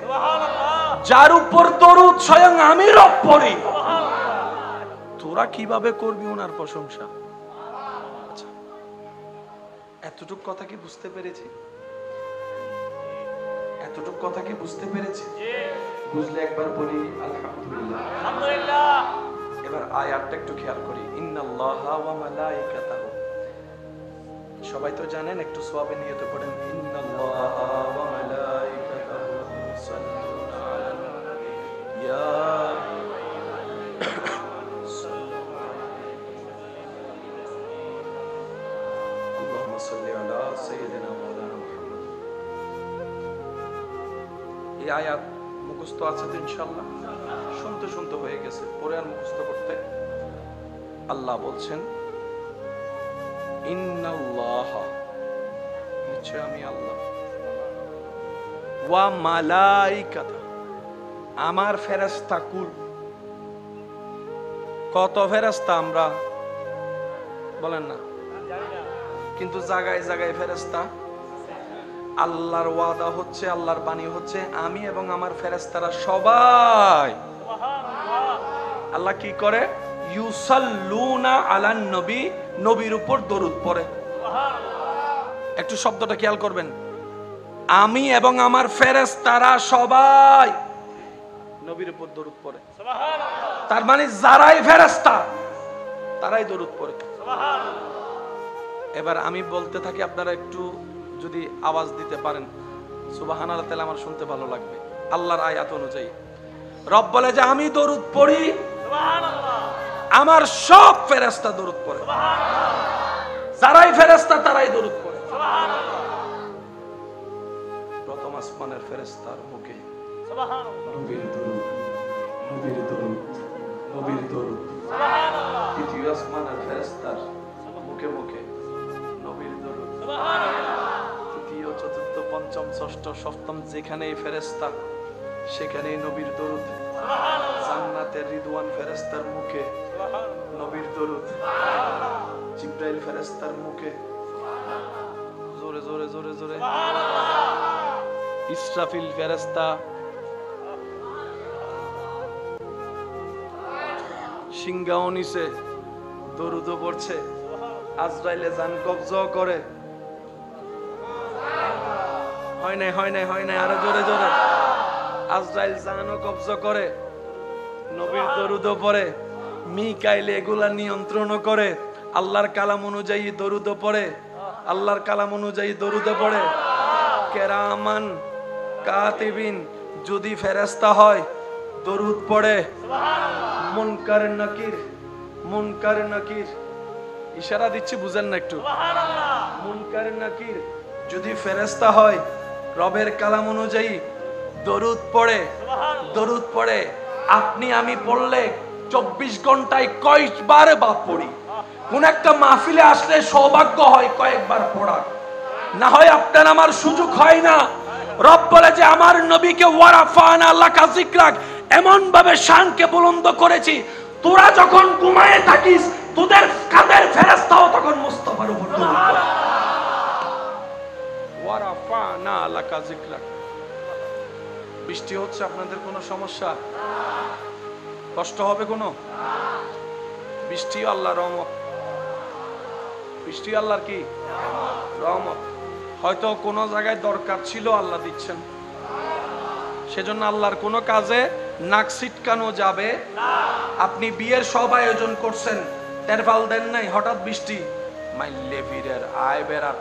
S1: যার উপর দরুদ স্বয়ং আমি রব পড়ি, তোরা কিভাবে করবি ওনার প্রশংসা? আচ্ছা, এতটুক কথা কি বুঝতে পেরেছি? এতটুক কথা কি বুঝতে পেরেছি? বুঝলে একবার বলি আলহামদুলিল্লাহ। আলহামদুলিল্লাহ। এবার আয়াতটা একটু খেয়াল করি। ইন্নাল্লাহা ওয়া মালাইকাতাহু, সবাই তো জানেন, একটু সওয়াবে নিয়তে পড়েন। ইন্নাল্লাহা ওয়া মালাইকাতাহু ইউসাল্লুনা আলান নবী ইয়া আল্লাহুম্মা সাল্লি আলা সাইয়্যিদিনা মাওলানা মুহাম্মদ। এই আয়াত মুখস্থ আছে তো ইনশাআল্লাহ? শুনতে শুনতে হয়ে গেছে, পরে আর মুখস্থ করতে। আল্লাহ বলছেন ইন্নাল্লাহা, নিশ্চয় আমি আল্লাহ, ওয়া মালাইকাতা, আমার ফেরেশতা কুল। কত ফেরেশতা আমরা বলেন না, কিন্তু জায়গায় জায়গায় ফেরেশতা। আল্লাহর ওয়াদা হচ্ছে, আল্লাহর বাণী হচ্ছে, আমি এবং আমার ফেরেশতারা সবাই, আল্লাহ কি করে? ইউসাল্লুনা আলান নবী, নবীর উপর দরুদ পড়ে। একটু শব্দটা খেয়াল করবেন, আমি এবং আমার ফেরেশতারা সবাই নবীর উপর দরুদ পড়ে। তার মানে যারাই ফেরেশতা তারাই দরুদ পড়ে। এবার আমি বলতে থাকি, আপনারা একটু যদি আওয়াজ দিতে পারেন সুবহানাল্লাহ, তাহলে আমার শুনতে ভালো লাগবে। আল্লাহর আয়াত অনুযায়ী রব বলে যে আমি দরুদ পড়ি, আমার সব ফেরেশতা দরুদ পড়ে। যারাই ফেরেশতা তারাই দরুদ পড়ে। প্রথম আসমানের ফেরেশতার মুখে নবীর দরুদ, নবীর দরুদ, নবীর দরুদ। দ্বিতীয় আসমানের ফেরেশতার মুখে মুখে নবীর দরুদ। তৃতীয়, চতুর্থ, পঞ্চম, ষষ্ঠ, সপ্তম যেখানেই ফেরেশতা সেখানেই নবীর দরুদ। জান্নাতের রিদওয়ান ফেরেশতার মুখে নবীর দরুদ। জিবরাইল ফেরেশতার মুখে, জোরে জোরে জোরে জোরে। ইসরাফিল ফেরেশতা, সিংহাও নিচে দরুদ পড়ছে। আজরাইলে জান কবজা করে, হয় নাই হয় নাই হয় নাই, আরো জোরে জোরে। আজরাইল জানও কবজা করে, নবীর দরুদ পড়ে। মিকাইল এগুলা নিয়ন্ত্রণ করে, আল্লাহর কালাম অনুযায়ী দরুদ পড়ে, আল্লাহর কালাম অনুযায়ী দরুদ পড়ে। কেরামান কাতিবিন যদি ফেরেশতা হয় দরুদ পড়ে। মুনকার নাকির, মুনকার নাকির, ইশারা দিচ্ছি বুঝেন না একটু। মুনকার নাকির যদি ফেরেশতা হয় রবের কালাম অনুযায়ী দরুদ পড়ে, দরুদ পড়ে। আপনি আমি পড়লে 24 ঘন্টায় কয়েকবার বা পড়ি। কোন একটা মাহফিলে আসলে সৌভাগ্য হয় কয়েকবার পড়ার, না হয় আপনার আমার সুযোগ হয় না। রব বলে যে আমার নবীকে ওয়ারাফানা লাকা যিকরাক, এমন ভাবে শানকে বুলন্দ করেছি, তোরা যখন ঘুমায়ে থাকিস তোদের কাদের ফেরেশতাও তখন মুস্তাফার উপর দরুদ পড়ে। ওয়ারাফানা লাকা যিকরাক। বৃষ্টি হচ্ছে, আপনাদের কোনো সমস্যা, কষ্ট হবে কোনো? বৃষ্টি আল্লাহর রহমত, বৃষ্টি আল্লাহর কি রহমত। হয়তো কোনো জায়গায় দরকার ছিল, আল্লাহ দিচ্ছেন। সেজন্য আল্লাহর কোনো কাজে নাক ছিটকানো যাবে না। আপনি বিয়ের সব আয়োজন করছেন, তেরফাল দেন নাই, হঠাৎ বৃষ্টি, মাইলে ফিরের আয় বেড়ার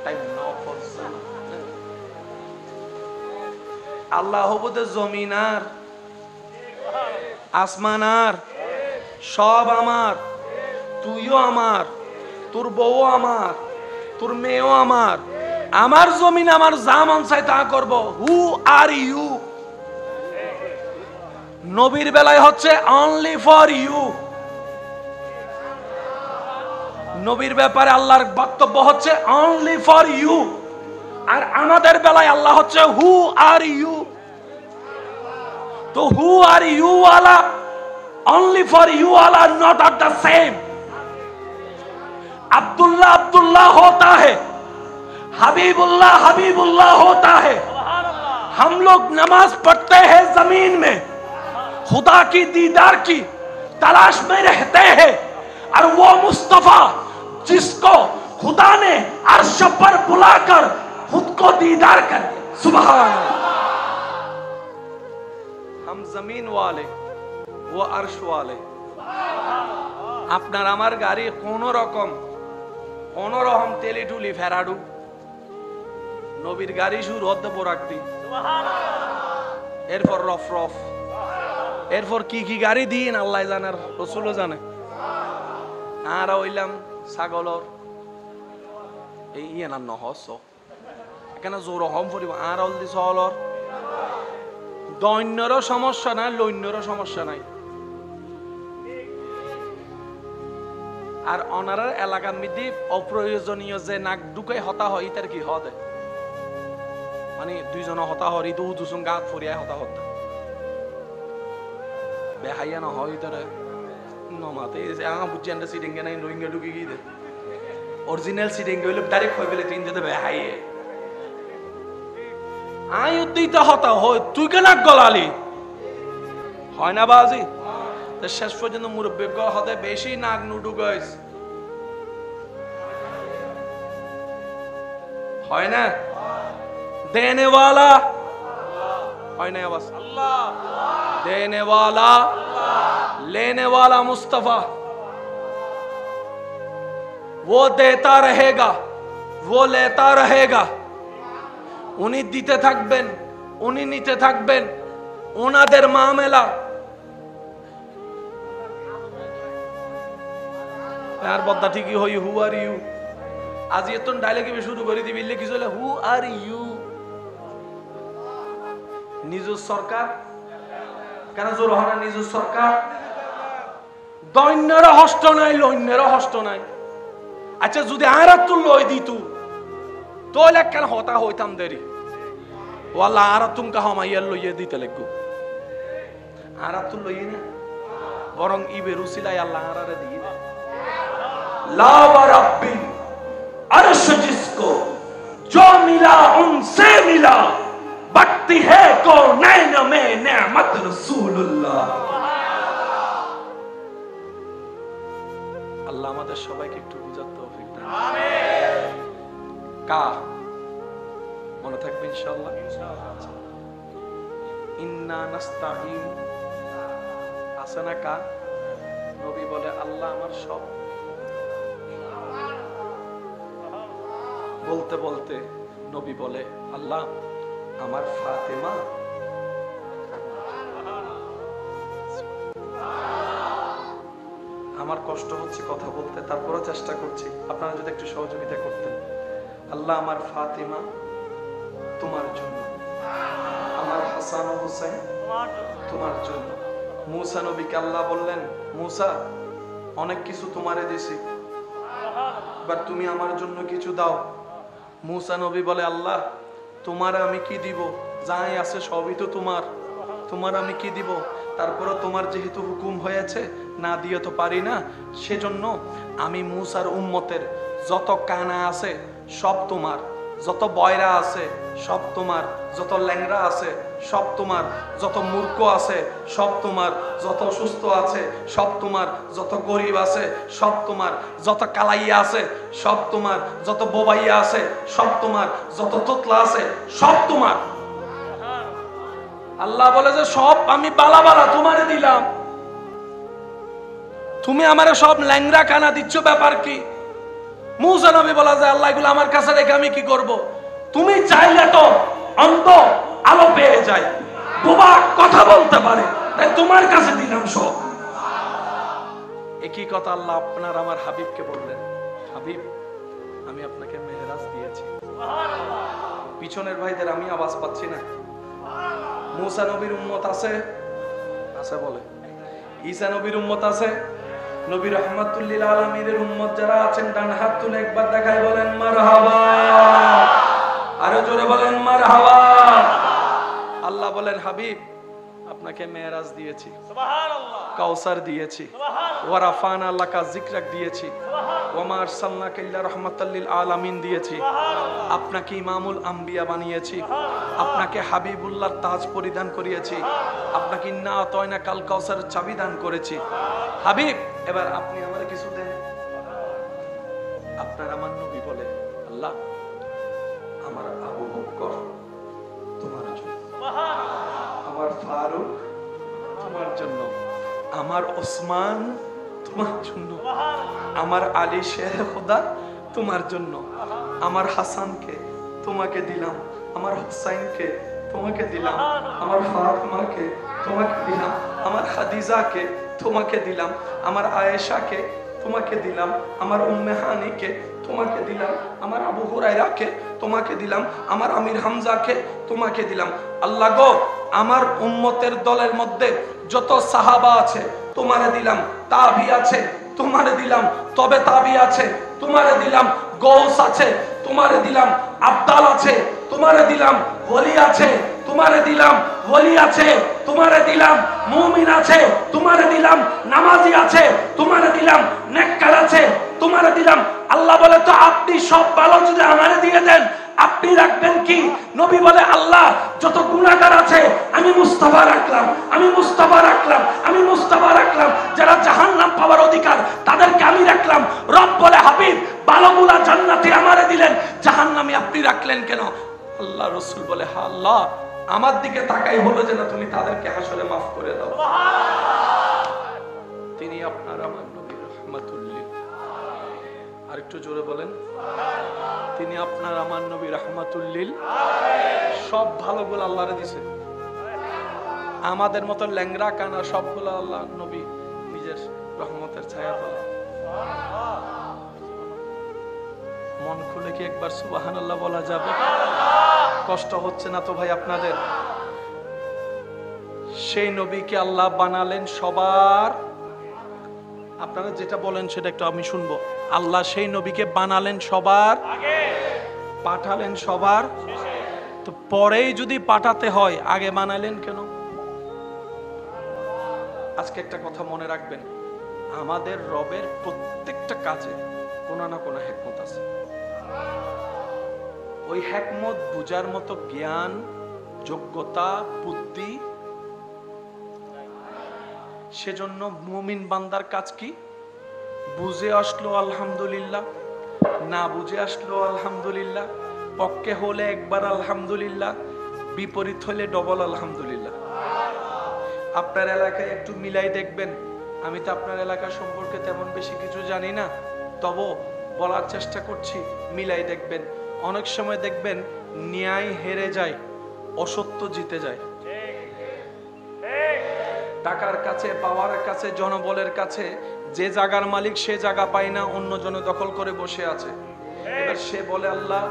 S1: টাইম ন পড়ছে। আল্লাহ হবুদে জমিনার আসমানার সব আমার, তুইও আমার, তোর বউ আমার, তোর মেয়েও আমার, আমার জমিন আমার যা মন চাই তা করব। হু আর ইউ? নবীর বেলায় হচ্ছে অনলি ফর ইউ। নবীর ব্যাপারে আল্লাহর বক্তব্য হচ্ছে অনলি ফর ইউ, আর আমাদের বেলায় আল্লাহ হচ্ছে হু আর ইউ। তো হু আর ইউ ওয়ালা, অনলি ফর ইউ ওয়ালা not are the same. Abdullah Abdullah होता है, हबीबुल्लाह हबीबुल्लाह होता है, हम लोग नमाज पढ़ते हैं जमीन में, खुदा की दीदार की तलाश में रहते हैं, और वो मुस्तफा जिसको खुदा ने अर्श पर बुलाकर खुद को दीदार कर, सुभान अल्लाह। हम जमीन वाले, वो अर्श वाले। আপনার আমার গাড়ি কোন রকম তেলি টুলি ফেরাডু, নবীর গাড়ি শুরু হতে পোরাকতি, এরপর রফ রফ, এরপর কি কি গাড়ি দিন আল্লাহ জানার, রসুলও জানে। আর হইলাম ছাগলর এই ইয়ে না নহস এখানে জোর হম ফুরিব, আর হল দি চহলর দৈন্যরও সমস্যা নাই, লৈন্যরও সমস্যা নাই। আর অনারার এলাকার মধ্যে অপ্রয়োজনীয় যে নাক ঢুকাই হতা হয়, ইতার কি হতে মানে দুইজন হতা হরি দু দুজন গাত ফরিয়ায় হতা হতা বেহাইয়া না হয় ইতারে নমাতে বুঝছি আমরা সিটিংগে নাই রোহিঙ্গা ঢুকে গিয়ে দে অরিজিনাল সিটিংগে হইলে ডাইরেক্ট হয়ে গেলে তিন যেতে বেহাইয়ে আই উদ্দিতে হতা হয়, তুই কেন গলালি হয় না বাজি? শেষ পর্যন্ত মুরব্বী হতে বেশি নাক নুডু গাইস হয় না, দেনে वाला হয় না আওয়াজ, আল্লাহ দেনে वाला लेने वाला मुस्तफा, वो देता रहेगा, वो लेता रहेगा। উনি দিতে থাকবেন, উনি নিতে থাকবেন, ওনাদের মামলা। আর বদ্দা ঠিকই হই, হু আর ইউ আজ এত ডায়লগ শুরু করে দিবি কিছু হলে হু আর ইউ। নিজ সরকার কেন জোর হয় না? নিজ সরকার দৈন্যের হস্ত নাই, লৈন্যের হস্ত নাই। আচ্ছা যদি আর তুল লই দিত তোলে কেন হতা হইতাম দেরি, ও আল্লাহ আর তুম কাহ মাইয়ার লইয়ে দিতে লাগবো, আর তুল লইয়ে না, বরং ইবে রুসিলাই আল্লাহ আর দিয়ে দেয়। ला रब्बी अर्श जिसको जो मिला उनसे मिला, बटती है कौनैन में नेमत रसूलुल्लाह। আল্লাহ আমাদের সবাইকে একটু বুঝার তৌফিক দান, আমিন। কা মনে থাকবে ইনশাআল্লাহ, ইন্না নাস্তাঈন আছে না? কা নবী বলে আল্লাহ আমার সব, বলতে বলতে নবী বলে আল্লাহ আমার ফাতেমা, আমার কষ্ট হচ্ছে কথা বলতে, তারপরও চেষ্টা করছি, আপনারা যদি একটু সহযোগিতা করতেন। আল্লাহ আমার ফাতেমা তোমার জন্য, আমার হাসান ও হুসাইন তোমার জন্য। মুসা নবীকে আল্লাহ বললেন মুসা অনেক কিছু তোমারে দিছি, বাট তুমি আমার জন্য কিছু দাও। মুসা নবী বলে আল্লাহ তোমার আমি কি দিব, যাই আছে সবই তো তোমার, তোমার আমি কি দিব? তারপরে তোমার যেহেতু হুকুম হয়েছে না দিয়ে তো পারি না, সেজন্য আমি মুসার উম্মতের যত কানা আছে সব তোমার, যত বয়রা আছে সব তোমার, যত ল্যাংরা আছে সব তোমার, যত মূর্খ আছে সব তোমার, যত সুস্থ আছে সব তোমার, যত গরিব আছে সব তোমার, যত কালাইয়া আছে সব তোমার, যত বোবাইয়া আছে সব তোমার, যত তোতলা আছে সব তোমার। আল্লাহ বলে যে সব আমি বালা বালা তোমারে দিলাম, তুমি আমারে সব ল্যাংরা কানা দিচ্ছ, ব্যাপার কি? মুসা নবী বলা যায় আল্লাহ এগুলো আমার কাছে রেখে আমি কি করব? তুমি চাইলে তো অন্ধ আলো পেয়ে যায়, বোবা কথা বলতে পারে, তাই তোমার কাছে দিলাম সব। একই কথা আল্লাহ আপনার আমার হাবিবকে বললেন, হাবিব আমি আপনাকে মেহরাজ দিয়েছি। পিছনের ভাইদের আমি আওয়াজ পাচ্ছি না। মুসা নবীর উম্মত আছে আছে বলে, ঈসা নবীর উম্মত আছে, নবী রাহমাতুল লিল আলামিনের উম্মত যারা আছেন ডান হাত তুলে একবার দেখায় বলেন মারহাবা, আরো জোরে বলেন মারহাবা। আল্লাহ বলেন হাবিব আপনার আপনাকে মেরাজ দিয়েছি, কাউসার দিয়েছি, ওয়ারাফানা লাকা যিকরাক দিয়েছি, ওয়ামা আরসালনাকা ইল্লা রাহমাতাল লিল আলামিন দিয়েছি, আপনাকে ইমামুল আম্বিয়া বানিয়েছি, আপনাকে হাবিবুল্লাহর তাজ পরিধান করিয়েছি, আপনাকে ইন্না আতাইনা কাল কাউসারের চাবি দান করেছি। হাবিব, এবার আপনি আমারে কিছু দেন। আপনার আমার নবী বলে, আল্লাহ আমার আবু বকর তোমার জন্য, আমার ফারুক তোমার জন্য, আমার ওসমান তোমার জন্য, আমার আলী শের খোদা তোমার জন্য, আমার হাসানকে তোমাকে দিলাম, আমার হুসাইনকে তোমাকে দিলাম, আমার ফাতিমাকে তোমাকে দিলাম, আমার খাদিজাকে তোমাকে দিলাম, আমার আয়েশাকে তোমাকে দিলাম, আমার উম্মে হানিকে তোমাকে দিলাম, আমার আবু হুরায়রাকে তোমাকে দিলাম, আমার আমির হামজাকে তোমাকে দিলাম। আল্লাহ গো, আমার উম্মতের দলের মধ্যে যত সাহাবা আছে তোমারে দিলাম, তাবি আছে তোমারে দিলাম, তবে তাবি আছে তোমারে দিলাম, গৌস আছে তোমারে দিলাম, আব্দাল আছে তোমারে দিলাম, ওলি আছে তোমারে দিলাম, ওলি আছে তোমারে দিলাম, মুমিন আছে তোমারে দিলাম, নামাজি আছে তোমারে দিলাম, নেককার আছে তোমারে দিলাম। আল্লাহ বলে, তো আপনি সব ভালো যদি আমারে দিয়ে দেন আপনি রাখবেন কি? নবী বলে, আল্লাহ যত গুনাহগার আছে আমি মুস্তাফা রাখলাম, আমি মুস্তাফা রাখলাম, আমি মুস্তাফা রাখলাম, যারা জাহান্নাম পাওয়ার অধিকার তাদেরকে আমি রাখলাম। রব বলে, হাবিব ভালোগুলা জান্নাতে আমারে দিলেন, জাহান্নামে আপনি রাখলেন কেন? আল্লাহ রাসূল বলে, হ্যাঁ আল্লাহ, আমার দিকে তাকাই হলো যে না তুমি তাদেরকে হাসরে মাফ করে দাও। তিনি আপনার আমার নবী রাহমাতুল লিল, আরেকটু জোরে বলেন, তিনি আপনার আমার নবী রাহমাতুল লিল। সব ভালোগুলো আল্লাহরে দিয়েছে, আমাদের মতো ল্যাংড়া কানা সবগুলো আল্লাহ নবী নিজের রহমতের ছায়া তলা। মন খুলে কি একবার সুবহানাল্লাহ বলা যাবে? কষ্ট হচ্ছে না তো ভাই আপনাদের? সেই নবীকে আল্লাহ বানালেন সবার, আপনারা যেটা বলেন সেটা একটু আমি শুনবো। আল্লাহ সেই নবীকে বানালেন সবার আগে, পাঠালেন সবার তো পরেই যদি পাঠাতে হয় আগে বানালেন কেন? আজকে একটা কথা মনে রাখবেন, আমাদের রবের প্রত্যেকটা কাজে কোনো না কোনো হিকমত আছে। ওই হিকমত বুঝার মতো জ্ঞান, যোগ্যতা, বুদ্ধি, সেজন্য মুমিন বান্দার কাজ কি? বুঝে আসলো আলহামদুলিল্লাহ, না বুঝে আসলো আলহামদুলিল্লাহ, পক্ষে হলে একবার আলহামদুলিল্লাহ, বিপরীত হলে ডবল আলহামদুলিল্লাহ। আপনার এলাকায় একটু মিলাই দেখবেন, আমি তো আপনার এলাকা সম্পর্কে তেমন বেশি কিছু জানি না, তবু বলার চেষ্টা করছি, মিলাই দেখবেন। অনেক সময় দেখবেন ন্যায় হেরে যায়, অসত্য জিতে যায়। টাকার কাছে, পাওয়ার কাছে, জনবলের কাছে যে জায়গার মালিক সে জায়গা পায় না, অন্য জনে দখল করে বসে আছে। এবার সে বলে, আল্লাহ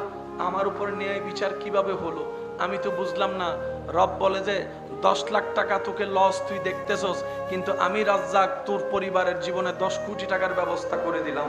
S1: আমার উপর ন্যায় বিচার কিভাবে হলো? আমি তো বুঝলাম না। রব বলে যে 10 লাখ টাকা তোকে লস তুই দেখতেছস, কিন্তু আমি রাজ্জাক তোর পরিবারের জীবনে 10 কোটি টাকার ব্যবস্থা করে দিলাম।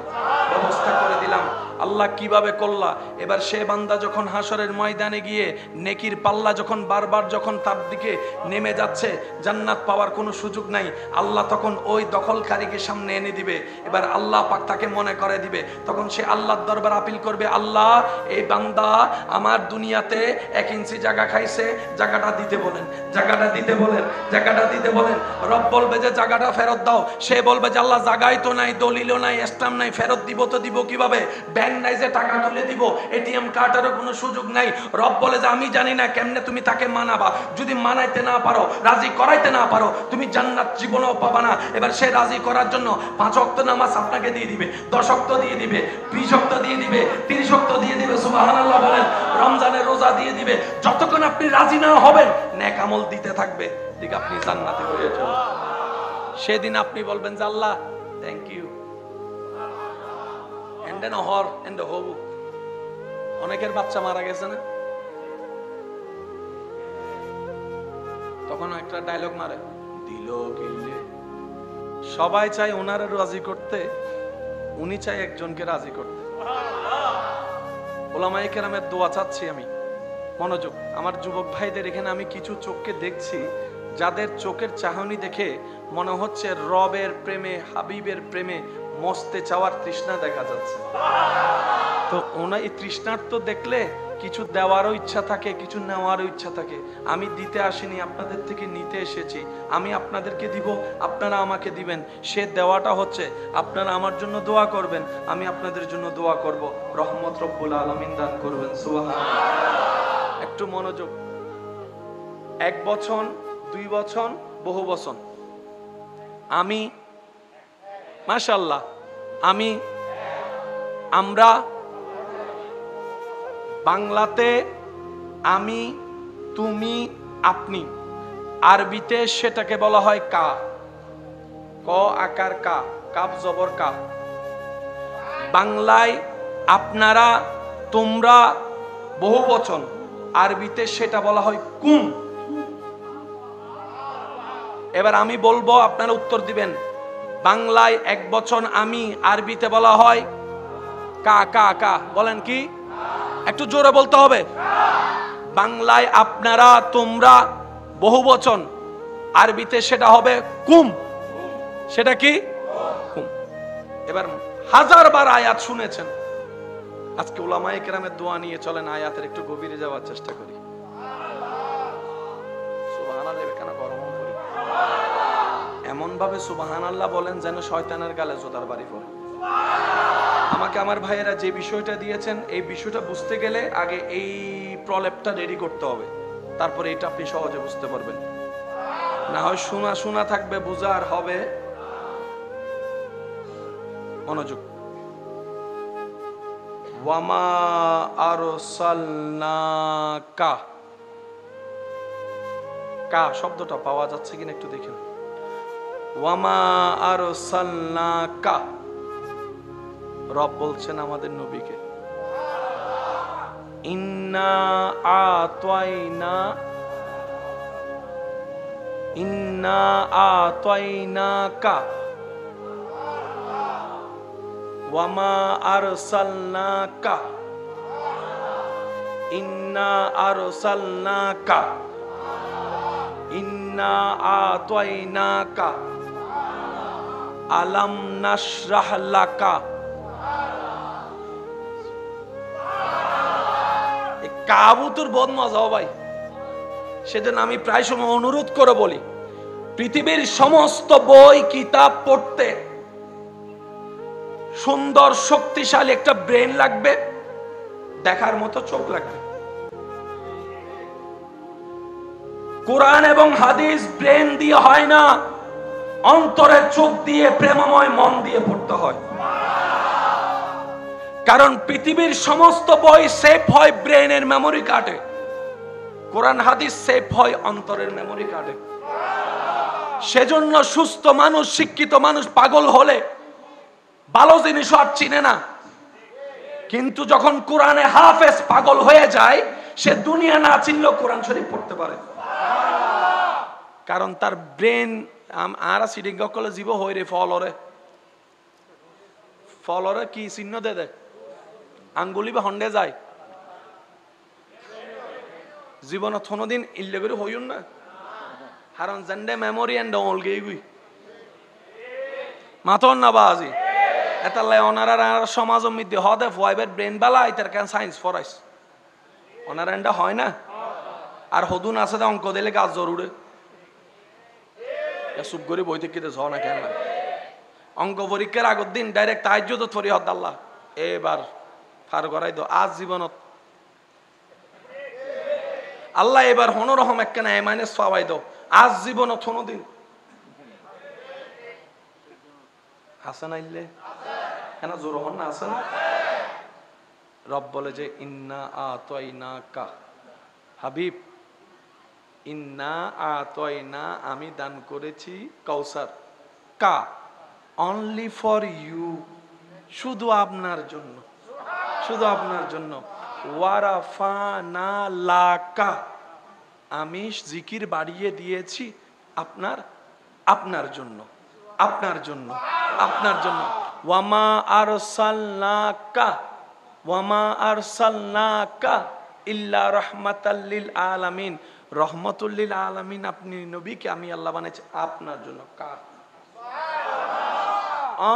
S1: আল্লাহ কিভাবে করলা? এবার সে বান্দা যখন হাসরের ময়দানে গিয়ে নেকির পাল্লা যখন বারবার যখন তার দিকে নেমে যাচ্ছে, জান্নাত পাওয়ার কোনো সুযোগ নাই, আল্লাহ তখন ওই দখলকারীকে সামনে এনে দিবে। এবার আল্লাহ পাক তাকে মনে করে দিবে, তখন সে আল্লাহর দরবার আপিল করবে, আল্লাহ এই বান্দা আমার দুনিয়াতে 1 ইঞ্চি জায়গা খাইছে, জায়গাটা দিতে বলেন, জায়গাটা দিতে বলেন, জায়গাটা দিতে বলেন। রব বলবে যে জায়গাটা ফেরত দাও। সে বলবে যে আল্লাহ জায়গাই তো নাই, দলিলও নাই, স্ট্যাম্প নাই, ফেরত দিব তো দিব কিভাবে? ব্যাংক নাই যে টাকা তুলে দিব, এটিএম কার্ডেরও কোনো সুযোগ নাই। রব বলে যে আমি জানি না কেমনে তুমি তাকে মানাবা, যদি মানাইতে না পারো, রাজি করাইতে না পারো, তুমি জান্নাত জীবনেও পাবা না। এবার সে রাজি করার জন্য 5 ওয়াক্ত নামাজ আপনাকে দিয়ে দিবে, 10 ওয়াক্ত দিয়ে দিবে, 20 ওয়াক্ত দিয়ে দিবে, 30 ওয়াক্ত দিয়ে দিবে, সুবহানাল্লাহ বলেন। রমজানের রোজা দিয়ে দিবে। যতক্ষণ আপনি রাজি না হবেন নেক আমল দিতে থাকবে, ঠিক আপনি জান্নাতে হয়ে যাবেন। সেদিন আপনি বলবেন যে Allah thank you, and then হর এন্ড হবু। অনেকের বাচ্চা মারা গেছে না, তখন একটা ডায়লগ মারে, দিল গিলে। সবাই চায় ওনারে রাজি করতে, উনি চাই একজনকে রাজি করতে। ওলামায়ে কেরামের দোয়া চাচ্ছি আমি, মনোযোগ। আমার যুবক ভাইদের এখানে আমি কিছু চোখকে দেখছি যাদের চোখের চাহনি দেখে মনে হচ্ছে রবের প্রেমে, হাবিবের প্রেমে মস্তে চাওয়ার তৃষ্ণা দেখা যাচ্ছে। তো ওনা এই তৃষ্ণার্ত দেখলে কিছু দেওয়ারও ইচ্ছা থাকে, কিছু নেওয়ারও ইচ্ছা থাকে। আমি দিতে আসিনি, আপনাদের থেকে নিতে এসেছি। আমি আপনাদেরকে দিব, আপনারা আমাকে দিবেন। সে দেওয়াটা হচ্ছে আপনারা আমার জন্য দোয়া করবেন, আমি আপনাদের জন্য দোয়া করব, রহমত রব্বুল আলামিন দান করবেন। সুবহানাল্লাহ। একটু মনোযোগ। 1 বছর, 2 বছর, বহু বছর, আমি মাশাআল্লাহ, আমরা বাংলাতে আমি, তুমি, আপনি, আরবিতে সেটাকে বলা হয় কা, ক আকার কা, কাপ জবর কা। বাংলায় আপনারা, তোমরা, বহু বচন, আরবিতে সেটা বলা হয় কুম। এবার আমি বলবো, আপনারা উত্তর দিবেন। বাংলায় 1 বচন আমি, আরবিতে বলা হয় কা। কা কা বলেন কি? একটু জোরে বলতে হবে। বাংলায় আপনারা, তোমরা, বহু বচন, আরবিতে সেটা হবে কুম। সেটা কি? কুম। এবার 1000 বার আয়াত শুনেছেন। আজকে উলামায়ে কেরামের দোয়া নিয়ে চলেন আয়াতের একটু গভীরে যাওয়ার চেষ্টা করি। সুবহানাল্লাহ। কেন গরম করি? এমন ভাবে সুবহানাল্লাহ বলেন যেন শয়তানের গালে জোতার বাড়ি পড়ে। আমাকে আমার ভাইয়েরা যে বিষয়টা দিয়েছেন, এই বিষয়টা বুঝতে গেলে আগে এই প্রলেপটা রেডি করতে হবে, তারপরে এটা আপনি সহজে বুঝতে পারবেন। না হয় শোনা শোনা থাকবে, বুঝার হবে। মনোযোগ। ওয়ামা আরসালনাকা, কা শব্দটা পাওয়া যাচ্ছে কিনা একটু দেখেন। ওয়ামা আরসালনাকা, রব বলছেন আমাদের নবীকে, ইন্না আতাইনাকা ওয়ামা আরসালনাকা, ইন্না আরসালনাকা, ইন্না আতাইনাকা, আলাম নাশরাহ লাকা। কাবুতুর বহুত মজা ভাই। সেজন্য আমি প্রায় সময় অনুরোধ করে বলি, পৃথিবীর সমস্ত বই কিতাব পড়তে সুন্দর শক্তিশালী একটা ব্রেন লাগবে, দেখার মতো চোখ লাগবে। কোরআন এবং হাদিস ব্রেন দিয়ে হয় না, অন্তরের চোখ দিয়ে, প্রেমময় মন দিয়ে পড়তে হয়। কারণ পৃথিবীর সমস্ত বই সেভ হয় ব্রেনের মেমোরি কার্ডে, কোরআন হাদিস সেভ হয় অন্তরের মেমোরি কার্ডে। সেজন্য সুস্থ মানুষ, শিক্ষিত মানুষ পাগল হলে ভালো জিনিস আর চিনে না, কিন্তু যখন কোরআনে হাফেজ পাগল হয়ে যায়, সে দুনিয়া না চিনলেও কোরআন শরীফ পড়তে পারে। কারণ তার ব্রেন আর সিডিং কলে জীব হই রে, ফলরে কি চিহ্ন দে দেয়, আঙ্গুলি বা হন্ডে যায়, জীবনত কোনোদিন ইল্লে করে হইন না। কারণ জেন্ডে মেমোরি এন্ড অল গেই মাথন না বাজি এতাল্লাই ওনারা সমাজের মধ্যে হদে ফাইবের ব্রেন বালা ইতার কেন সায়েন্স ফরাইস ওনারা এন্ডা হয় না। আর হদুন আছে অঙ্ক দিলে গাছ জরুরে চুপ করে বই থেকে ঝ না কেন অঙ্ক পরীক্ষার আগের দিন ডাইরেক্ট তাহাজ্জুদ ফরি হদ আল্লাহ এবার ফার করাই দো আজ জীবনত আল্লাহ এবার হনরহম একখানা এমাইনাস পাওয়াই দো আজ জীবনত হনদিন হাসান আইলে কেন জোর হন না হাসান। রব বলে যে ইন্না আতাইনাকা হাবিব, ইন্না আতাইনা আমি দান করেছি কাউসার, কা অনলি ফর ইউ, শুধু আপনার জন্য, শুধু আপনার জন্য। ওয়ারাফানা লাকা আমি জিকির বাড়িয়ে দিয়েছি আপনার আপনার জন্য, আপনার জন্য, আপনার জন্য। ওয়ামা আরসালনাকা ওয়ামা আরসালনাকা ইল্লা রাহমাতাল লিল আলামিন রহমতুল্লিল আলামিন আপনি নবীকে আমি আল্লাহ বানাইছি আপনার জন্য। কার?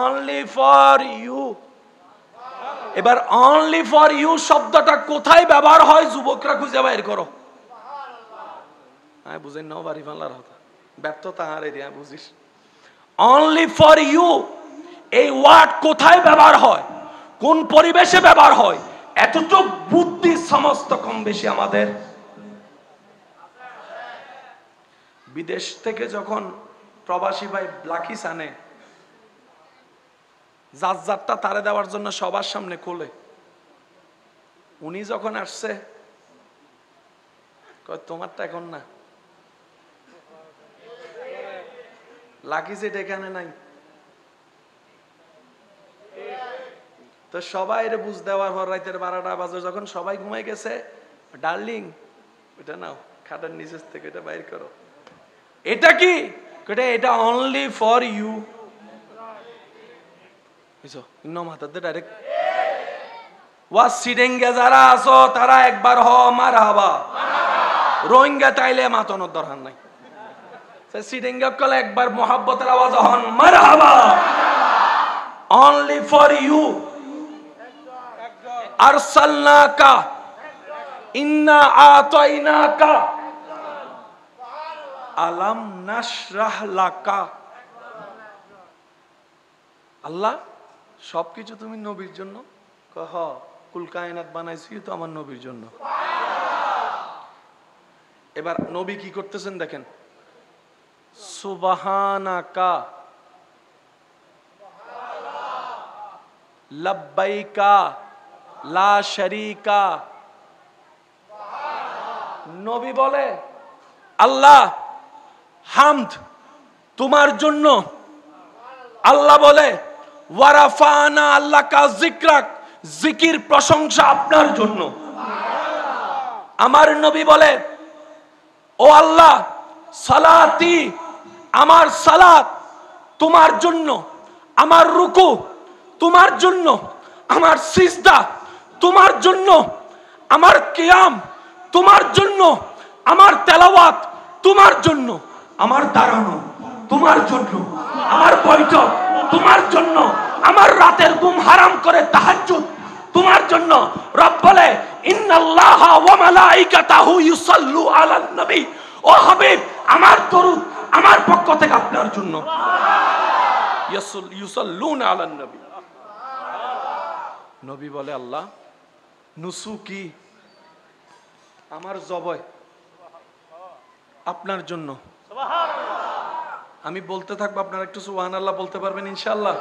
S1: Only for you. এবার অনলি ফর ইউ শব্দটা কোথায় ব্যবহার হয় যুবকরা খুঁজে বাইর করো। হ্যাঁ বুঝেন নাও বাড়ি বাংলার কথা ব্যর্থতা হারে দিয়া বুঝিস। অনলি ফর ইউ এই ওয়ার্ড কোথায় ব্যবহার হয়, কোন পরিবেশে ব্যবহার হয়, এতটুক বুদ্ধি সমস্ত কম বেশি আমাদের। বিদেশ থেকে যখন প্রবাসী ভাই ব্লাকিস আনে, যার যারটা তারে দেওয়ার জন্য সবার সামনে খোলে। উনি যখন আসছে কয় তোমারটা এখন না, লাকি সেট এখানে নাই। তো সবাই বুঝ দেওয়ার পর রাতের 12টা বাজে যখন সবাই ঘুমাই গেছে, ডার্লিং এটা নাও খাটের নিচের থেকে এটা বাইর করো। এটা কি? এটা অনলি ফর ইউ। ডাইরেক্ট ওয়াজ সিডেঙ্গে যারা আছো তারা একবার হ মারহাবা। রোহিঙ্গা তাইলে মাতনের দরকার নাই। সিডেঙ্গা কলে একবার মোহাব্বতের আওয়াজ হন মারহাবা। অনলি ফর ইউ আরসালনাকা ইন্না আতাইনাকা আলাম নাশরাহ লাকা। আল্লাহ সবকিছু তুমি নবীর জন্য? হ, কুল কায়নাত বানাইছি তো আমার নবীর জন্য। এবার নবী কি করতেছেন দেখেন, সুবহানাকা লাব্বাইকা লা শারীকা। নবী বলে আল্লাহ হামদ তোমার জন্য। আল্লাহ বলে ওয়ারাফানা আল্লাকা যিকরাক, জিকির প্রশংসা আপনার জন্য। আমার নবী বলে ও আল্লাহ সালাতি, আমার সালাত তোমার জন্য, আমার রুকু তোমার জন্য, আমার সিজদা তোমার জন্য, আমার কিয়াম তোমার জন্য, আমার তেলাওয়াত তোমার জন্য, আমার দাঁড়ানো তোমার জন্য, আমার বৈঠক তোমার জন্য, আমার রাতের ঘুম হারাম করে তাহাজ্জুদ তোমার জন্য। রব বলে ইন্নাল্লাহা ওয়া মালাইকাতাহু ইউসাল্লু আলান নবী। ও হাবিব আমার দরুদ আমার পক্ষ থেকে আপনার জন্য। ইউসাল্লুনা আলান নবী। নবী বলে আল্লাহ নুসুকি আমার জবাই আপনার জন্য। আমি বলতে থাকবো আপনারা একটু সুবহানাল্লাহ বলতে পারবেন ইনশাআল্লাহ।